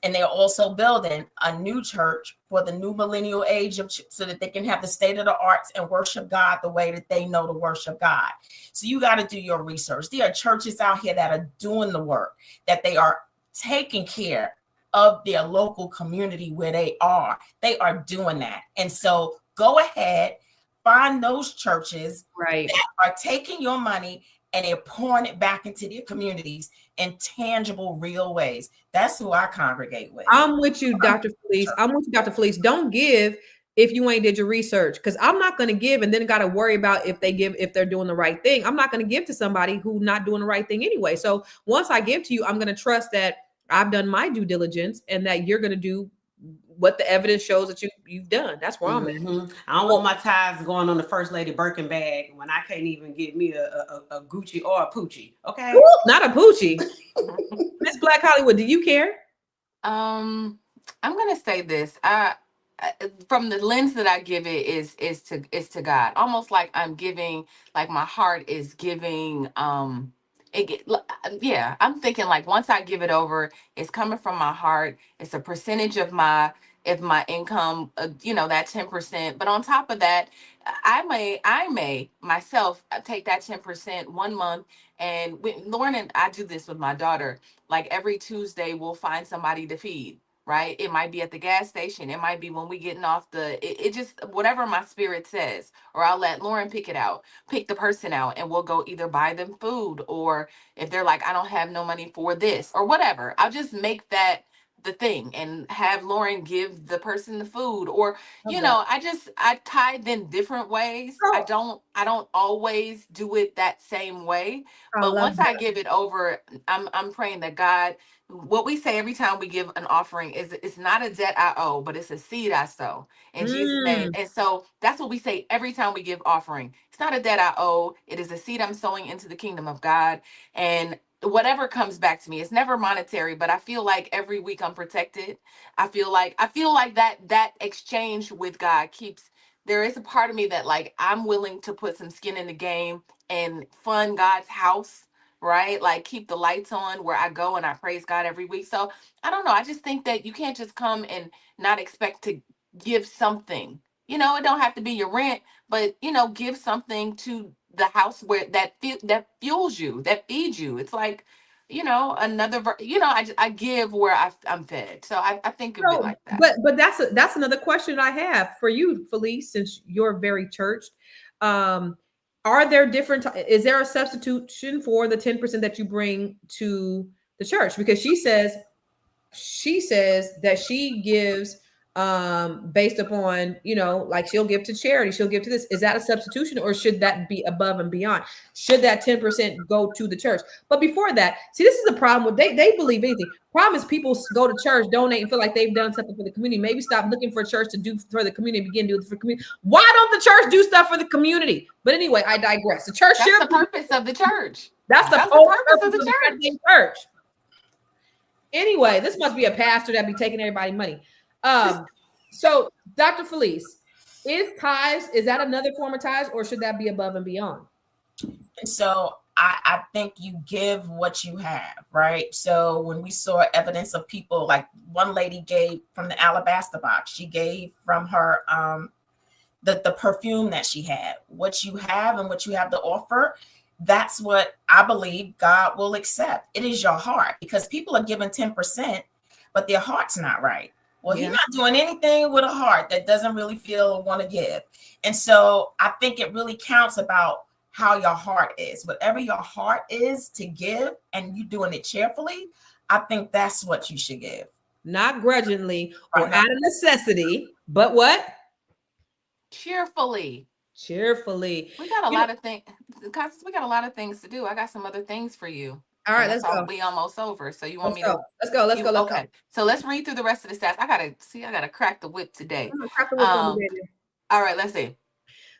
And they're also building a new church for the new millennial age so that they can have the state of the arts and worship God the way that they know to worship God. So you got to do your research. There are churches out here that are doing the work, that they are taking care of their local community where they are. They are doing that. And so go ahead, find those churches that are taking your money and they're pouring it back into their communities in tangible, real ways. That's who I congregate with. I'm with you, Dr. Felice. Don't give if you ain't did your research, because I'm not going to give and then got to worry about if they're doing the right thing. I'm not going to give to somebody who's not doing the right thing anyway. So once I give to you, I'm going to trust that I've done my due diligence and that you're going to do what the evidence shows that you've done. That's where I'm at. I don't want my tithes going on the First Lady Birkin bag when I can't even get me a Gucci or a Poochie. Okay, ooh, not a Poochie. Miss Black Hollywood, do you care? I'm gonna say this. From the lens that I give it is to God. Almost like I'm giving, like my heart is giving. I'm thinking like once I give it over, it's coming from my heart. It's a percentage of my income, that 10%. But on top of that, I may myself take that 10% 1 month. And Lauren and I do this with my daughter. Like every Tuesday, we'll find somebody to feed. Right? It might be at the gas station. It might be when we getting off it just whatever my spirit says, or I'll let Lauren pick the person out, and we'll go either buy them food, or if they're like, I don't have no money for this or whatever, I'll just make that the thing and have Lauren give the person the food, or I tithe in different ways. I don't always do it that same way, but once I give it over, I'm praying that God, what we say every time we give an offering is it's not a debt I owe, but it's a seed I sow in Jesus' name. And so that's what we say every time we give offering. It's not a debt I owe. It is a seed I'm sowing into the kingdom of God. And whatever comes back to me, it's never monetary, but I feel like every week I'm protected. I feel like that exchange with God there is a part of me that like I'm willing to put some skin in the game and fund God's house, right? Like keep the lights on where I go and I praise God every week. So I don't know. I just think that you can't just come and not expect to give something. It don't have to be your rent, but give something to the house where that fuels you, that feeds you. It's like another, I give where I'm fed. So I think of it like that. But that's another question I have for you, Felice, since you're very churched. Are there is there a substitution for the 10% that you bring to the church? Because she says that she gives based upon, like she'll give to charity, she'll give to this. Is that a substitution, or should that be above and beyond? Should that 10% go to the church? But before that, see, this is the problem with they believe anything. Problem is people go to church, donate, and feel like they've done something for the community. Maybe stop looking for a church to do for the community and begin to do it for the community. Why don't the church do stuff for the community? But anyway, I digress. The church That's the purpose of the church. That's the purpose of the church. Anyway, this must be a pastor that be taking everybody money. So Dr. Felice, is that another form of tithes, or should that be above and beyond? So I think you give what you have, right? So when we saw evidence of people, like one lady gave from the alabaster box, she gave from her the perfume that she had. What you have and what you have to offer, that's what I believe God will accept. It is your heart, because people are giving 10%, but their heart's not right. Well, He's not doing anything with a heart that doesn't really feel or want to give. And so I think it really counts about how your heart is. Whatever your heart is to give, and you doing it cheerfully, I think that's what you should give. Not grudgingly or out of necessity, but what? Cheerfully. We got a lot of things. We got a lot of things to do. I got some other things for you. All right, let's go. We almost over. So you want me to? Let's go. Let's go. Okay. So let's read through the rest of the stats. I gotta crack the whip today. Crack the whip on me, baby. All right, let's see.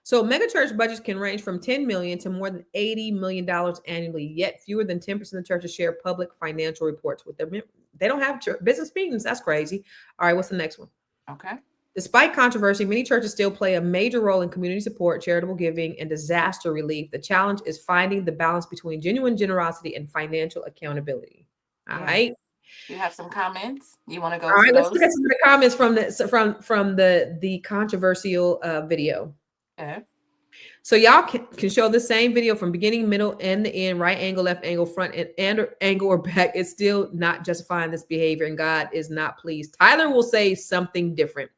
So megachurch budgets can range from $10 million to more than $80 million annually, yet fewer than 10% of the churches share public financial reports with them. They don't have business meetings. That's crazy. All right, what's the next one? Okay. Despite controversy, many churches still play a major role in community support, charitable giving, and disaster relief. The challenge is finding the balance between genuine generosity and financial accountability. All right. You have some comments? You want to go? All right, let's look at some of the comments from the controversial video. Okay. So y'all can show the same video from beginning, middle, and the end, right angle, left angle, front and angle, or back. It's still not justifying this behavior, and God is not pleased. Tyler will say something different.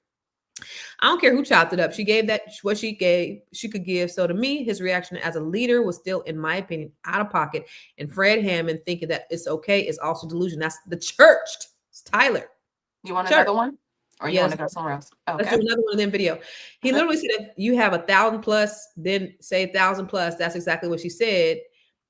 I don't care who chopped it up. She gave that what she could give. So to me, his reaction as a leader was still, in my opinion, out of pocket. And Fred Hammond thinking that it's okay is also delusion. That's the church. It's Tyler. You want another one? Or you want to go somewhere else? Okay. Let's do another one in the video. He literally said, if you have 1,000 plus, then say 1,000 plus. That's exactly what she said.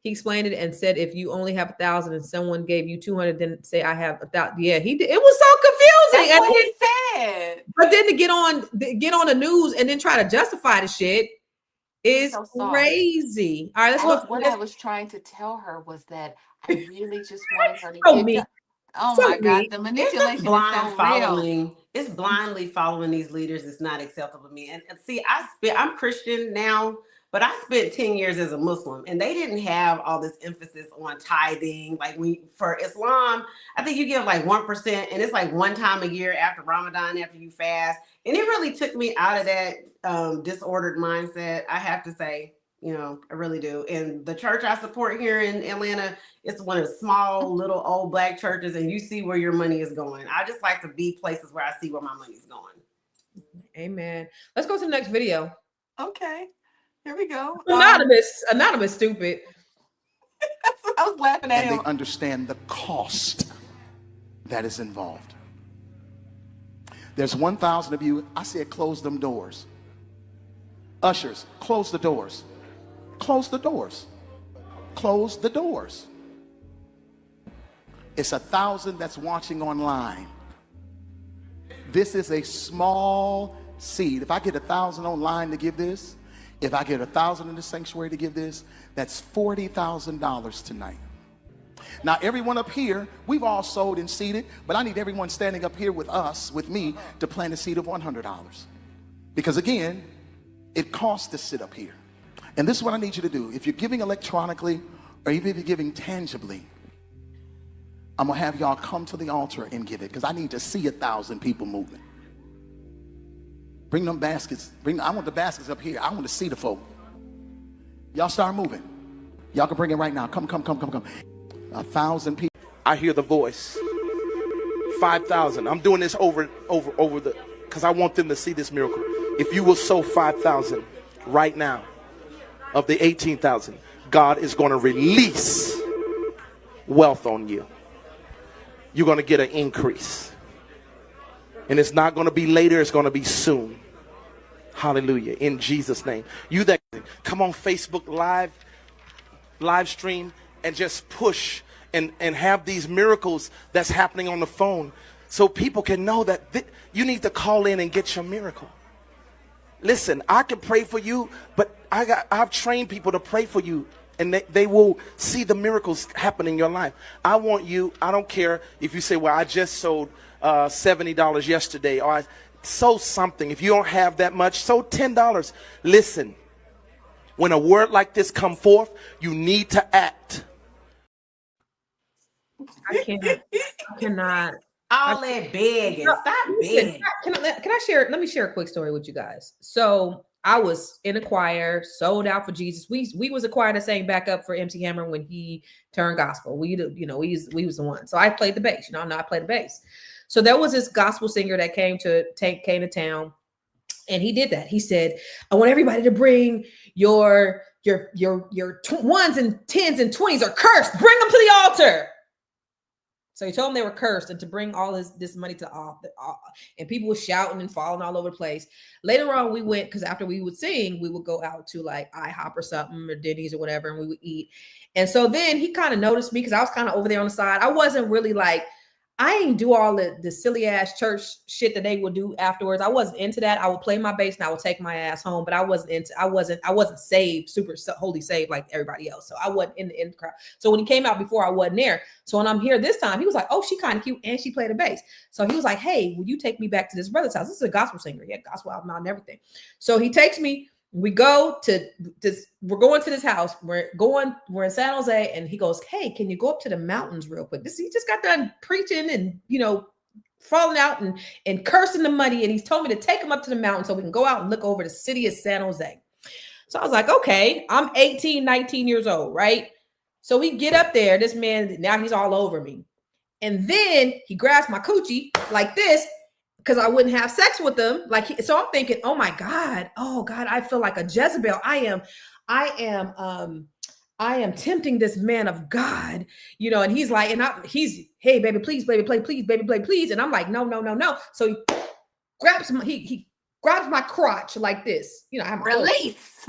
He explained it and said, if you only have 1,000 and someone gave you 200, then say I have 1,000. Yeah, he did. It was so confusing. That's what he said. But then to get on the news and then try to justify the shit is crazy. All right, let's go. What I was trying to tell her was that I really just wanted her to me. Oh my God, the manipulation is so real. It's blindly following these leaders. It's not acceptable to me. And see, I'm Christian now, but I spent 10 years as a Muslim, and they didn't have all this emphasis on tithing. Like for Islam, I think you give like 1%, and it's like one time a year after Ramadan, after you fast. And it really took me out of that disordered mindset, I have to say. I really do. And the church I support here in Atlanta, it's one of the small, little old Black churches, and you see where your money is going. I just like to be places where I see where my money's going. Amen. Let's go to the next video. Okay. Here we go. Anonymous, stupid. I was laughing at him. And they understand the cost that is involved. There's 1,000 of you. I said, close them doors. Ushers, close the doors. Close the doors. Close the doors. It's 1,000 that's watching online. This is a small seed. If I get 1,000 online to give this, if I get 1,000 in the sanctuary to give this, that's $40,000 tonight. Now, everyone up here, we've all sowed and seeded, but I need everyone standing up here with us, with me, to plant a seed of $100. Because again, it costs to sit up here. And this is what I need you to do. If you're giving electronically, or even if you're giving tangibly, I'm gonna have y'all come to the altar and give it, because I need to see 1,000 people moving. Bring them baskets. I want the baskets up here. I want to see the folk. Y'all start moving. Y'all can bring it right now. Come. 1,000 people. I hear the voice. 5,000. I'm doing this over the, because I want them to see this miracle. If you will sow 5,000 right now of the 18,000, God is going to release wealth on you. You're going to get an increase. And it's not going to be later, it's going to be soon. Hallelujah. In Jesus' name. You that come on Facebook live stream and just push and have these miracles that's happening on the phone so people can know that you need to call in and get your miracle. Listen, I can pray for you, but I've trained people to pray for you, and they will see the miracles happen in your life. I want you, I don't care if you say, well, I just sold $70 yesterday, or I sow something. If you don't have that much, sow $10. Listen, when a word like this come forth, you need to act. I cannot. All that begging. Stop begging. Can I share? Let me share a quick story with you guys. So I was in a choir, sold out for Jesus. We was a choir that sang back up for MC Hammer when he turned gospel. We was the one. So I played the bass. I played the bass. So there was this gospel singer that came to town, and he did that. He said, "I want everybody to bring your ones and tens and 20s are cursed. Bring them to the altar." So he told them they were cursed and to bring all this money to the altar. And people were shouting and falling all over the place. Later on, we went, because after we would sing, we would go out to like IHOP or something, or Denny's or whatever, and we would eat. And so then he kind of noticed me because I was kind of over there on the side. I wasn't really like, I ain't do all the silly ass church shit that they would do afterwards. I wasn't into that. I would play my bass and I would take my ass home, but I wasn't saved, super holy saved like everybody else. So I wasn't in the crowd. So when he came out before, I wasn't there. So when I'm here this time, he was like, "Oh, she kind of cute and she played the bass." So he was like, "Hey, will you take me back to this brother's house?" This is a gospel singer. He had gospel album out and everything. So he takes me. We go to this, we're going to this house. We're in San Jose, and he goes, "Hey, can you go up to the mountains real quick?" He just got done preaching and, falling out and cursing the money. And he's told me to take him up to the mountain so we can go out and look over the city of San Jose. So I was like, okay, I'm 18, 19 years old, right? So we get up there. This man, now he's all over me. And then he grabs my coochie like this, because I wouldn't have sex with them. So I'm thinking, oh God, I feel like a Jezebel. I am tempting this man of God, and he's like, hey, baby, please, baby, play, please, baby, play, please. And I'm like, no. So he grabs my crotch like this, I have my Release.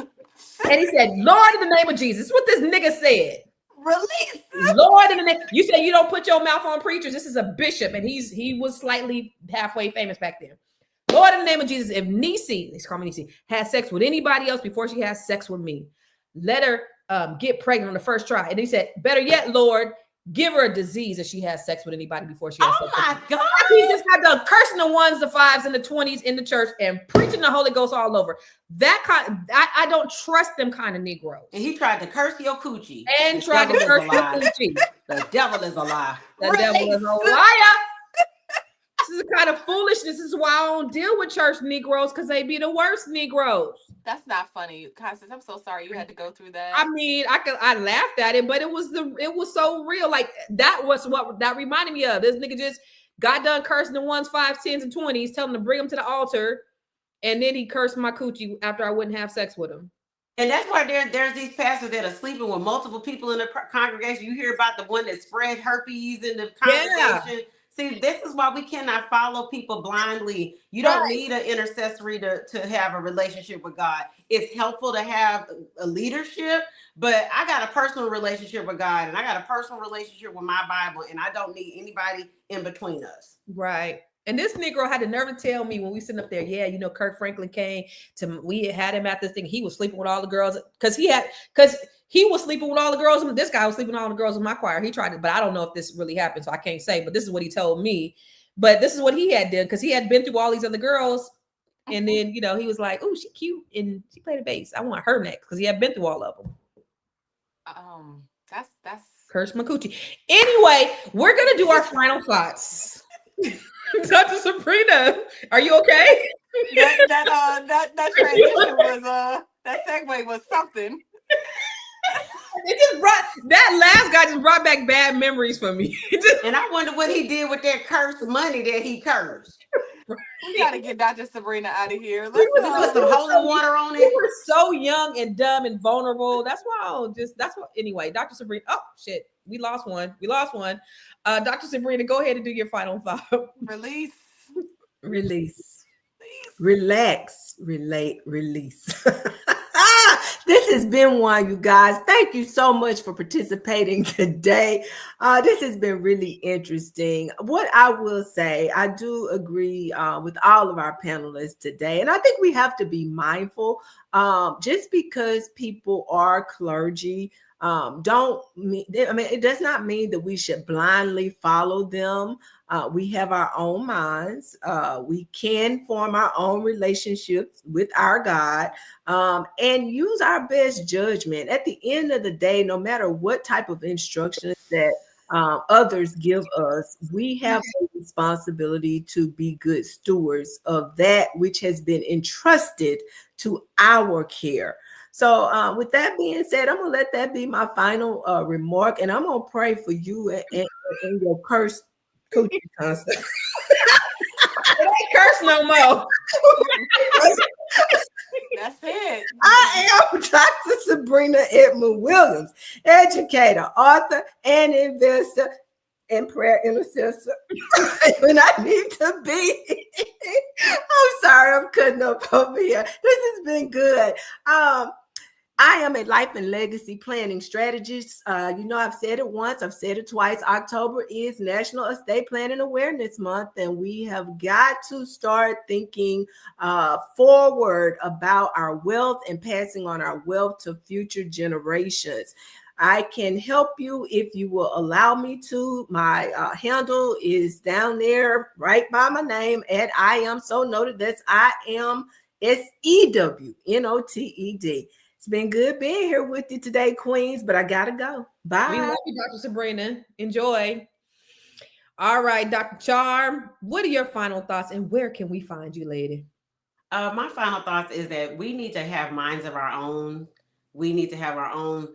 And he said, "Lord, in the name of Jesus." That's what this nigga said. Release. Lord, in the name. You say you don't put your mouth on preachers. This is a bishop, and he was slightly halfway famous back then. Lord, in the name of Jesus, if Nisi, let's call me Nisi, has sex with anybody else before she has sex with me, let her get pregnant on the first try. And he said, better yet, Lord, give her a disease if she has sex with anybody before she has sex with me. Oh my God. He just got done cursing the ones, the fives, and the 20s in the church and preaching the Holy Ghost all over. I don't trust them kind of Negroes. And he tried to curse your coochie. And tried to curse your coochie. The devil is a lie. The devil is a liar. This is the kind of foolishness. This is why I don't deal with church Negroes, because they be the worst Negroes. That's not funny, Constance. I'm so sorry you had to go through that. I mean, I laughed at it, but it was so real. Like, that was what that reminded me of. This nigga just got done cursing the ones, 5s, 10s, and 20s, telling them to bring them to the altar, and then he cursed my coochie after I wouldn't have sex with him. And that's why there's these pastors that are sleeping with multiple people in the congregation. You hear about the one that spread herpes in the congregation. Yeah. See, this is why we cannot follow people blindly. You don't need an intercessory to have a relationship with God. It's helpful to have a leadership, but I got a personal relationship with God, and I got a personal relationship with my Bible, and I don't need anybody in between us. Right. And this Negro had the nerve to tell me when we sitting up there, yeah, Kirk Franklin came we had him at this thing. He was sleeping with all the girls because he was sleeping with all the girls. This guy was sleeping with all the girls in my choir. He tried it, but I don't know if this really happened, so I can't say. But this is what he told me. But this is what he had done, because he had been through all these other girls. And then, he was like, "Oh, she cute and she played the bass. I want her next," because he had been through all of them. That's Curse my coochie. Anyway, we're gonna do our final thoughts. Dr. Sabrina, are you okay? That transition was that segue was something. It just brought that last guy just brought back bad memories for me. And I wonder what he did with that cursed money that he cursed. We got to get Dr. Sabrina out of here. We put some holy water on We it. were so young and dumb and vulnerable. That's why anyway, Dr. Sabrina. Oh shit, we lost one. Dr. Sabrina, go ahead and do your final thought. Release. Relax, relate, release. This has been one, you guys. Thank you so much for participating today. This has been really interesting. What I will say, I do agree with all of our panelists today. And I think we have to be mindful just because people are clergy. It does not mean that we should blindly follow them. We have our own minds. We can form our own relationships with our God and use our best judgment. At the end of the day, no matter what type of instructions that others give us, we have a responsibility to be good stewards of that which has been entrusted to our care. So with that being said, I'm going to let that be my final remark, and I'm going to pray for you and your cursed coochie constant. It ain't curse no more. That's it. I am Dr. Sabrina Edmund Williams, educator, author, and investor, and prayer intercessor when I need to be. I'm sorry, I'm cutting up over here. This has been good. I am a life and legacy planning strategist. I've said it once, I've said it twice. October is National Estate Planning Awareness Month, and we have got to start thinking forward about our wealth and passing on our wealth to future generations. I can help you if you will allow me to. My handle is down there right by my name at I am so noted. That's I am SEWNOTED. It's been good being here with you today, Queens, but I gotta go. Bye. We love you, Dr. Sabrina. Enjoy. All right, Dr. Charm, what are your final thoughts and where can we find you, lady? My final thoughts is that we need to have minds of our own. We need to have our own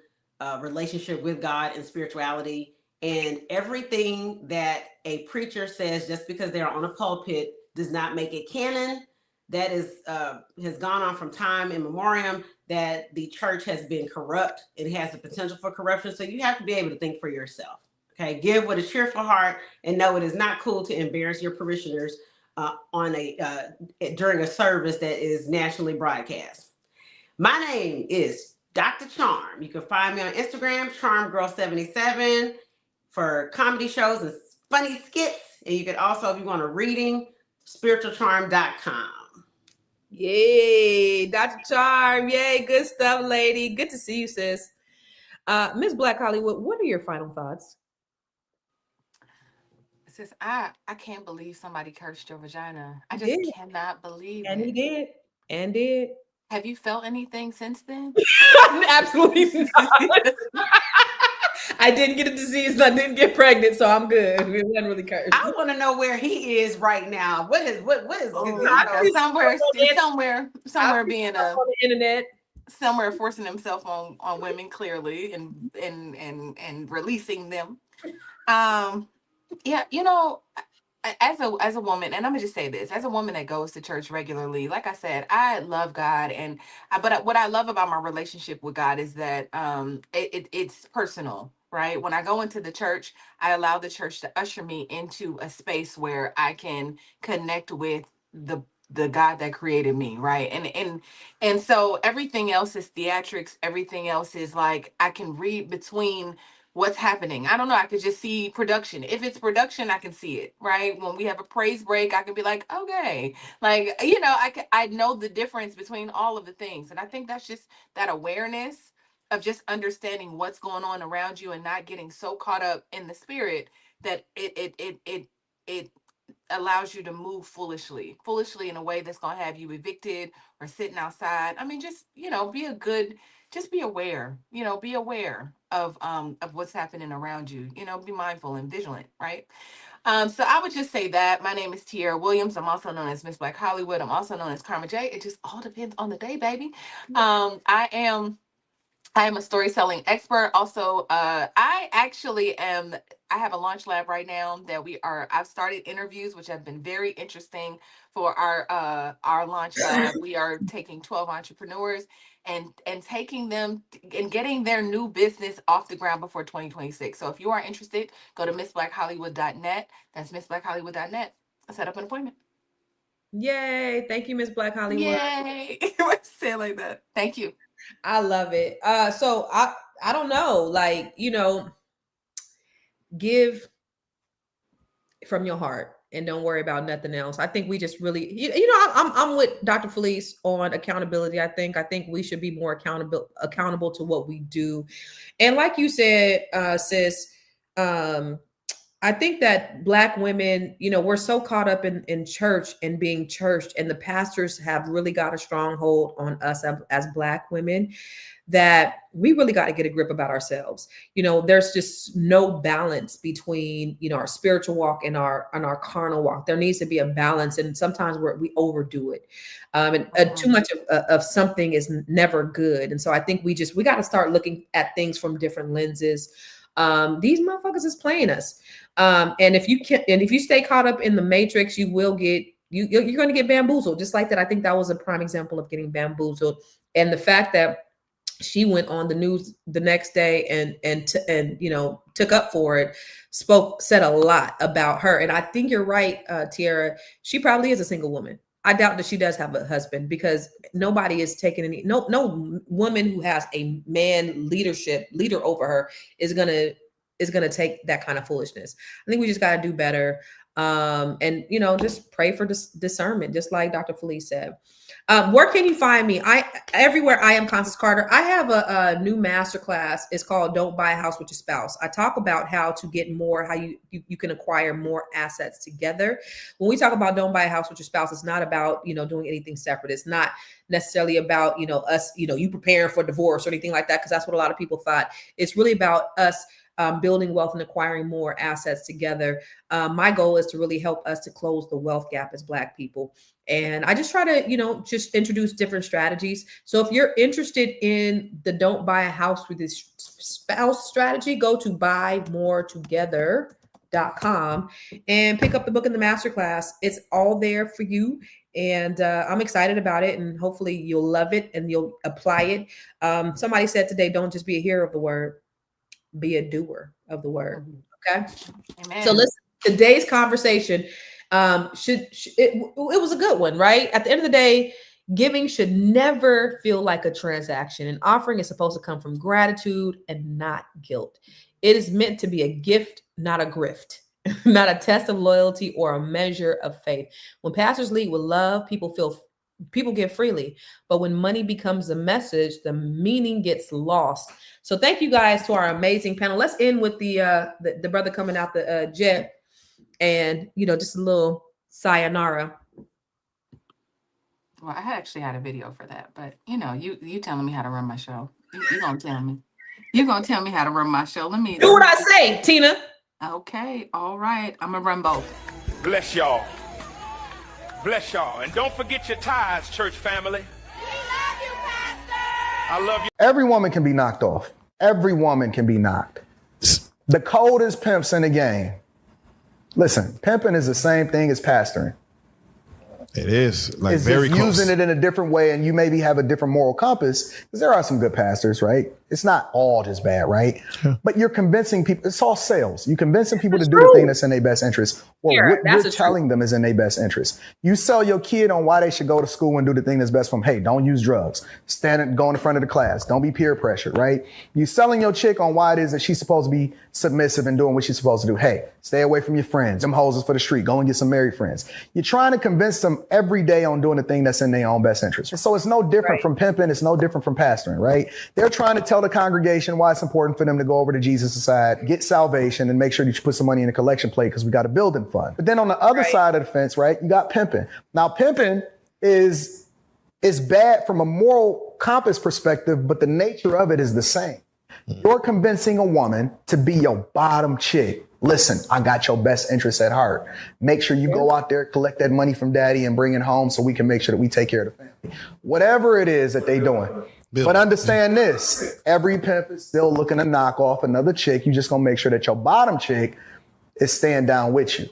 relationship with God and spirituality. And everything that a preacher says just because they're on a pulpit does not make it canon. That is has gone on from time immemorial, that the church has been corrupt. It has the potential for corruption. So you have to be able to think for yourself. Okay, give with a cheerful heart and know it is not cool to embarrass your parishioners during a service that is nationally broadcast. My name is Dr. Charm. You can find me on Instagram, CharmGirl77, for comedy shows and funny skits. And you can also, if you want a reading, spiritualcharm.com. Yay, Dr. Charm. Yay, good stuff, lady. Good to see you, sis. Miss Black Hollywood, what are your final thoughts? Sis, I can't believe somebody cursed your vagina. I just cannot believe it. And he did. And did. Have you felt anything since then? Absolutely not. I didn't get a disease and I didn't get pregnant, so I'm good. We wasn't really cursed. I want to know where he is right now. What is somewhere being on the internet, somewhere forcing himself on women clearly and releasing them. Yeah, as a woman, and I'm gonna just say this, as a woman that goes to church regularly, like I said, I love God, but what I love about my relationship with God is that it's personal, right? When I go into the church, I allow the church to usher me into a space where I can connect with the God that created me, right? And so everything else is theatrics, everything else is like I can read between what's happening. I don't know. I could just see production. If it's production, I can see it, right? When we have a praise break, I can be like, okay, like, I know the difference between all of the things. And I think that's just that awareness of just understanding what's going on around you and not getting so caught up in the spirit that it allows you to move foolishly in a way that's going to have you evicted or sitting outside. I mean, just, be aware, be aware of what's happening around you, be mindful and vigilant, right? So I would just say that my name is Tierra Williams. I'm also known as Miss Black Hollywood. I'm also known as Karma J. It just all depends on the day, baby. I am I am a story selling expert. Also, I have a launch lab right now that I've started interviews, which have been very interesting for our launch lab. We are taking 12 entrepreneurs and taking them and getting their new business off the ground before 2026. So if you are interested, go to missblackhollywood.net. That's missblackhollywood.net. Set up an appointment. Yay. Thank you, Miss Black Hollywood. Yay. Say it like that. Thank you. I love it. So I don't know, like, give from your heart and don't worry about nothing else. I think we just really, I'm with Dr. Felice on accountability. I think we should be more accountable to what we do. And like you said, sis, I think that Black women, we're so caught up in church and being churched, and the pastors have really got a stronghold on us as Black women, that we really got to get a grip about ourselves. There's just no balance between, our spiritual walk and our carnal walk. There needs to be a balance. And sometimes we overdo it. Too much of something is never good. And so I think we got to start looking at things from different lenses. These motherfuckers is playing us. And if you stay caught up in the matrix, you will get, you're going to get bamboozled just like that. I think that was a prime example of getting bamboozled. And the fact that she went on the news the next day and took up for it, said a lot about her. And I think you're right, Tiara. She probably is a single woman. I doubt that she does have a husband, because nobody is taking no woman who has a man leader over her is gonna take that kind of foolishness. I think we just gotta do better. And just pray for discernment, just like Dr. Felice said. Where can you find me? Everywhere. I am Constance Carter. I have a new masterclass. It's called Don't Buy a House with Your Spouse. I talk about how to get more, how you can acquire more assets together. When we talk about Don't Buy a House with Your Spouse, it's not about, doing anything separate. It's not necessarily about, us, you preparing for divorce or anything like that, because that's what a lot of people thought. It's really about us building wealth and acquiring more assets together. My goal is to really help us to close the wealth gap as Black people. And I just try to, just introduce different strategies. So if you're interested in the Don't Buy a House with This Spouse strategy, go to buymoretogethr.com and pick up the book in the masterclass. It's all there for you. And I'm excited about it. And hopefully you'll love it and you'll apply it. Somebody said today, don't just be a hearer of the word, be a doer of the word. Okay. Amen. So listen, today's conversation it was a good one, right? At the end of the day, giving should never feel like a transaction. And offering is supposed to come from gratitude and not guilt. It is meant to be a gift, not a grift, not a test of loyalty or a measure of faith. When pastors lead with love, people give freely. But when money becomes the message, the meaning gets lost. So thank you guys to our amazing panel. Let's end with the brother coming out the jet, and just a little sayonara. Well, I actually had a video for that, but you telling me how to run my show. You're gonna tell me. You're gonna tell me how to run my show. Let me do what I say, Tina. Okay, all right. I'm gonna run both. Bless y'all. Bless y'all. And don't forget your tithes, church family. We love you, Pastor. I love you. Every woman can be knocked off. Every woman can be knocked. The coldest pimps in the game. Listen, pimping is the same thing as pastoring. It is like it's very just close. Using it in a different way, and you maybe have a different moral compass, because there are some good pastors, right? It's not all just bad, right? Yeah. But you're convincing people. It's all sales. You're convincing people to do the thing that's in their best interest, or what you're telling them is in their best interest. You sell your kid on why they should go to school and do the thing that's best for them. Hey, don't use drugs. Go in the front of the class. Don't be peer pressured, right? You selling your chick on why it is that she's supposed to be submissive and doing what she's supposed to do. Hey, stay away from your friends. Them hoes is for the street. Go and get some married friends. You're trying to convince them every day on doing the thing that's in their own best interest. So it's no different from pimping. It's no different from pastoring, right? They're trying to tell the congregation why it's important for them to go over to Jesus' side, get salvation, and make sure that you put some money in the collection plate because we got a building fund. But then on the other side of the fence, right, you got pimping. Now, pimping is bad from a moral compass perspective, but the nature of it is the same. You're convincing a woman to be your bottom chick Listen, I got your best interests at heart. Make sure you go out there, collect that money from daddy and bring it home so we can make sure that we take care of the family. Whatever it is that they doing. But understand this, every pimp is still looking to knock off another chick. You just gonna make sure that your bottom chick is staying down with you.